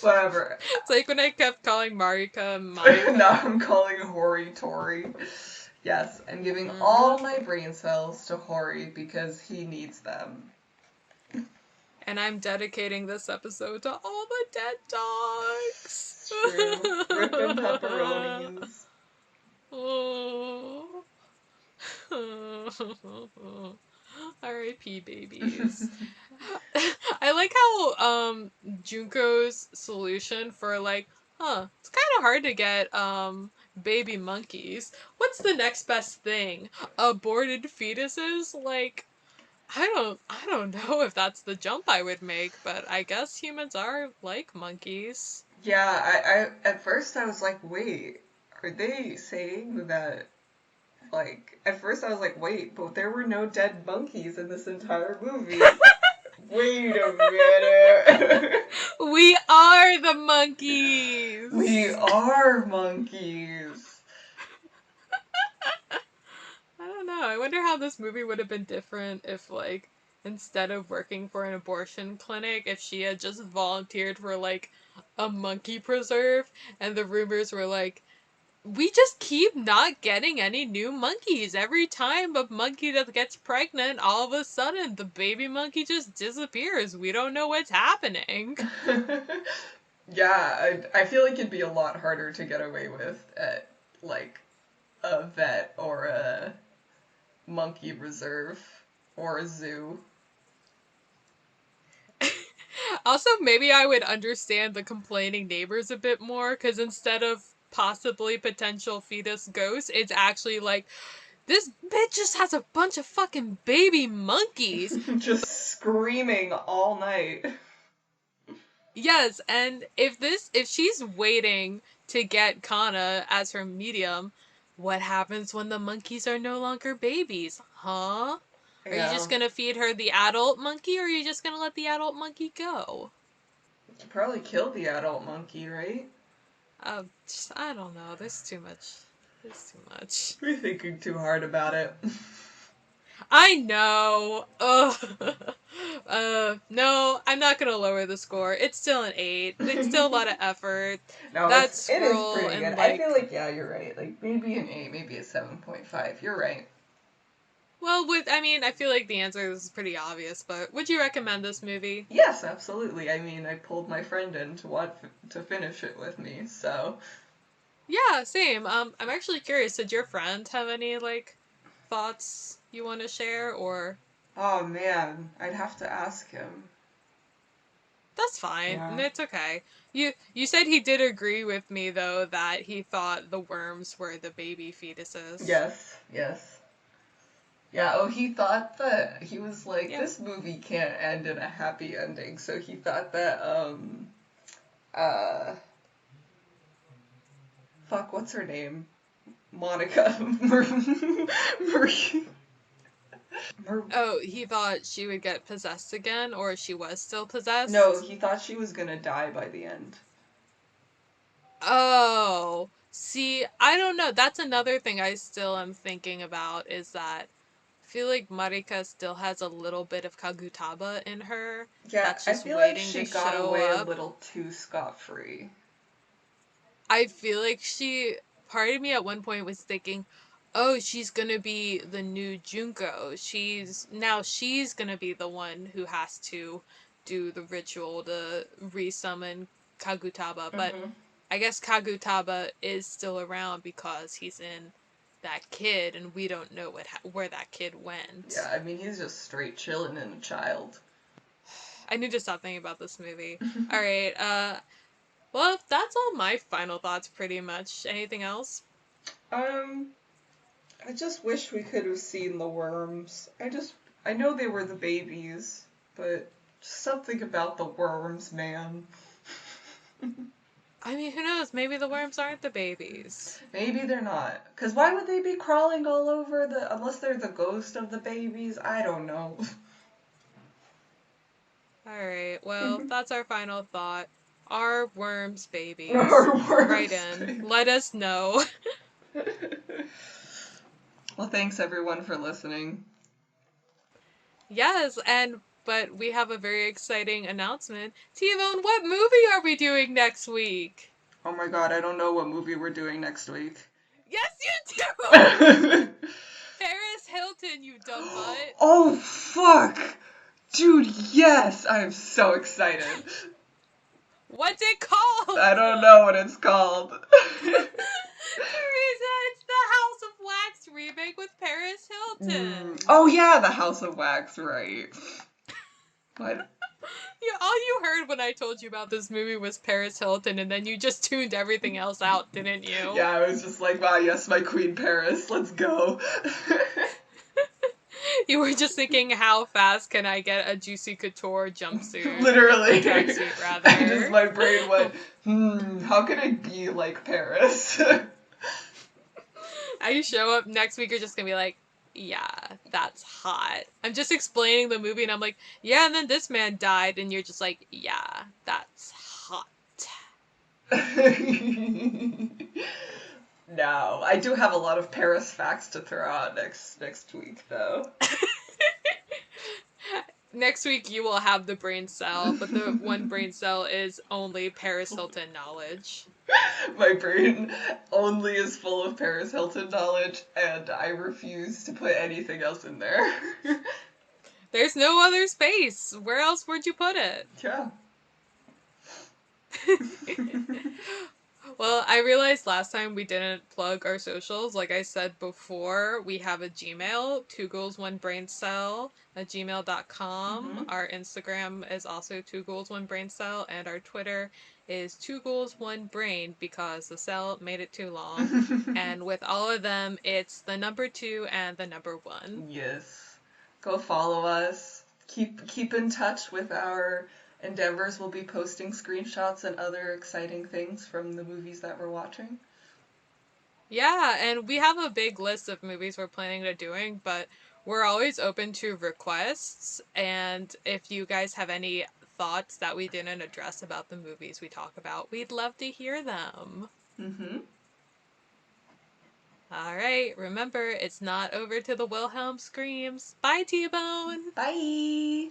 Whatever. It's like when I kept calling Marika Now Monica. I'm calling Hori Tori. Yes, I'm giving Mm-hmm. all my brain cells to Hori because he needs them. And I'm dedicating this episode to all the dead dogs. It's true. Rip and pepperonis. Oh. R.I.P. babies. I like how Junko's solution for like, it's kind of hard to get baby monkeys. What's the next best thing? Aborted fetuses? Like I don't know if that's the jump I would make, but I guess humans are like monkeys. Yeah, I at first I was like, wait, are they saying that like at first I was like, wait, but there were no dead monkeys in this entire movie. Wait a minute. We are the monkeys. We are monkeys. I don't know. I wonder how this movie would have been different if like instead of working for an abortion clinic, if she had just volunteered for like a monkey preserve and the rumors were like we just keep not getting any new monkeys. Every time a monkey that gets pregnant, all of a sudden the baby monkey just disappears. We don't know what's happening. Yeah, I feel like it'd be a lot harder to get away with at like a vet or a monkey reserve or a zoo. Also, maybe I would understand the complaining neighbors a bit more because instead of possibly potential fetus ghosts, it's actually like this bitch just has a bunch of fucking baby monkeys. Just screaming all night. Yes, and if she's waiting to get Kana as her medium, what happens when the monkeys are no longer babies? Huh? Are you Yeah, just gonna feed her the adult monkey or are you just gonna let the adult monkey go? you probably kill the adult monkey, right? I don't know. There's too much. There's too much. You're thinking too hard about it. I know. Ugh. No, I'm not gonna lower the score. It's still an 8. It's still a lot of effort. No, That it is squirrel pretty good. and I feel like, like yeah, you're right. Like maybe an 8, maybe a 7.5. You're right. well, I mean, I feel like the answer is pretty obvious. But would you recommend this movie? Yes, absolutely. I mean, I pulled my friend in to finish it with me, so Yeah, same. I'm actually curious. Did your friend have any like thoughts you want to share, or oh man, I'd have to ask him. that's fine. Yeah. It's okay. You said he did agree with me though that he thought the worms were the baby fetuses. Yes, yes. Yeah, oh, he thought that he was like, Yeah. this movie can't end in a happy ending, so he thought that uh fuck, what's her name? Monica Marie. Oh, he thought she would get possessed again, or she was still No, possessed. he thought she was gonna die by the end. Oh, see, I don't know. That's another thing I still am thinking about is that feel like Marika still has a little bit of Kagutaba in her Yeah, that's I just feel like waiting she to got show away a up. little too scot-free. I feel like part of me at one point was thinking, oh, she's gonna be the new Junko. She's gonna be the one who has to do the ritual to resummon Kagutaba. But Mm-hmm. I guess Kagutaba is still around because he's in that kid, and we don't know where that kid Yeah, went. I mean, he's just straight chilling in a child. I need to stop thinking about this movie. All right. Well, that's all my final thoughts, pretty much. Anything else? um, I just wish we could have seen the worms. I know they were the babies, but something about the worms, man. I mean, who knows? Maybe the worms aren't the babies. Maybe they're not. Because why would they be crawling all over unless they're the ghost of the babies? I don't know. Alright, well, that's our final thought. Are worms babies? Or Write worms, in. baby. Let us know. Well, thanks everyone for listening. Yes, but we have a very exciting announcement. T-Bone, what movie are we doing next week? Oh my god, I don't know what movie we're doing next week. Yes, you do! Oh Paris Hilton, you dumb butt. fuck! Dude, yes! I'm so excited. What's it called? I don't know what it's called. Teresa, it's the House of Wax remake with Paris Hilton. Oh yeah, the House of Wax, right. What? Yeah, all you heard when I told you about this movie was Paris Hilton, and then you just tuned everything else out, didn't you? Yeah, I was just like, wow, yes, my Queen Paris, let's go. You were just thinking, how fast can I get a Juicy Couture jumpsuit? Literally. Or tracksuit, rather. My brain went, how can I be like Paris? I show up next week, you're just gonna be like, yeah, that's hot. I'm just explaining the movie, and I'm like, yeah, and then this man died, and you're just like, yeah, that's hot. No, I do have a lot of Paris facts to throw out next week, though. Next week you will have the brain cell, but the one brain cell is only Paris Hilton knowledge. My brain only is full of Paris Hilton knowledge, and I refuse to put anything else in there. There's no other space. Where else would you put it? Yeah. Well, I realized last time we didn't plug our socials. Like I said before, we have a Gmail, two ghouls, one brain cell, at gmail.com. Our Instagram is also two ghouls, one brain cell, and our Twitter is two ghouls, one brain because the cell made it too long. And with all of them, it's the number 2 and the number 1. Yes. Go follow us. Keep in touch with our endeavors. We'll be posting screenshots and other exciting things from the movies that we're watching. Yeah, and we have a big list of movies we're planning to doing, but we're always open to requests. And if you guys have any thoughts that we didn't address about the movies we talk about, we'd love to hear them. Mm-hmm. All right, remember, it's not over till the Wilhelm screams. Bye, T-Bone! Bye!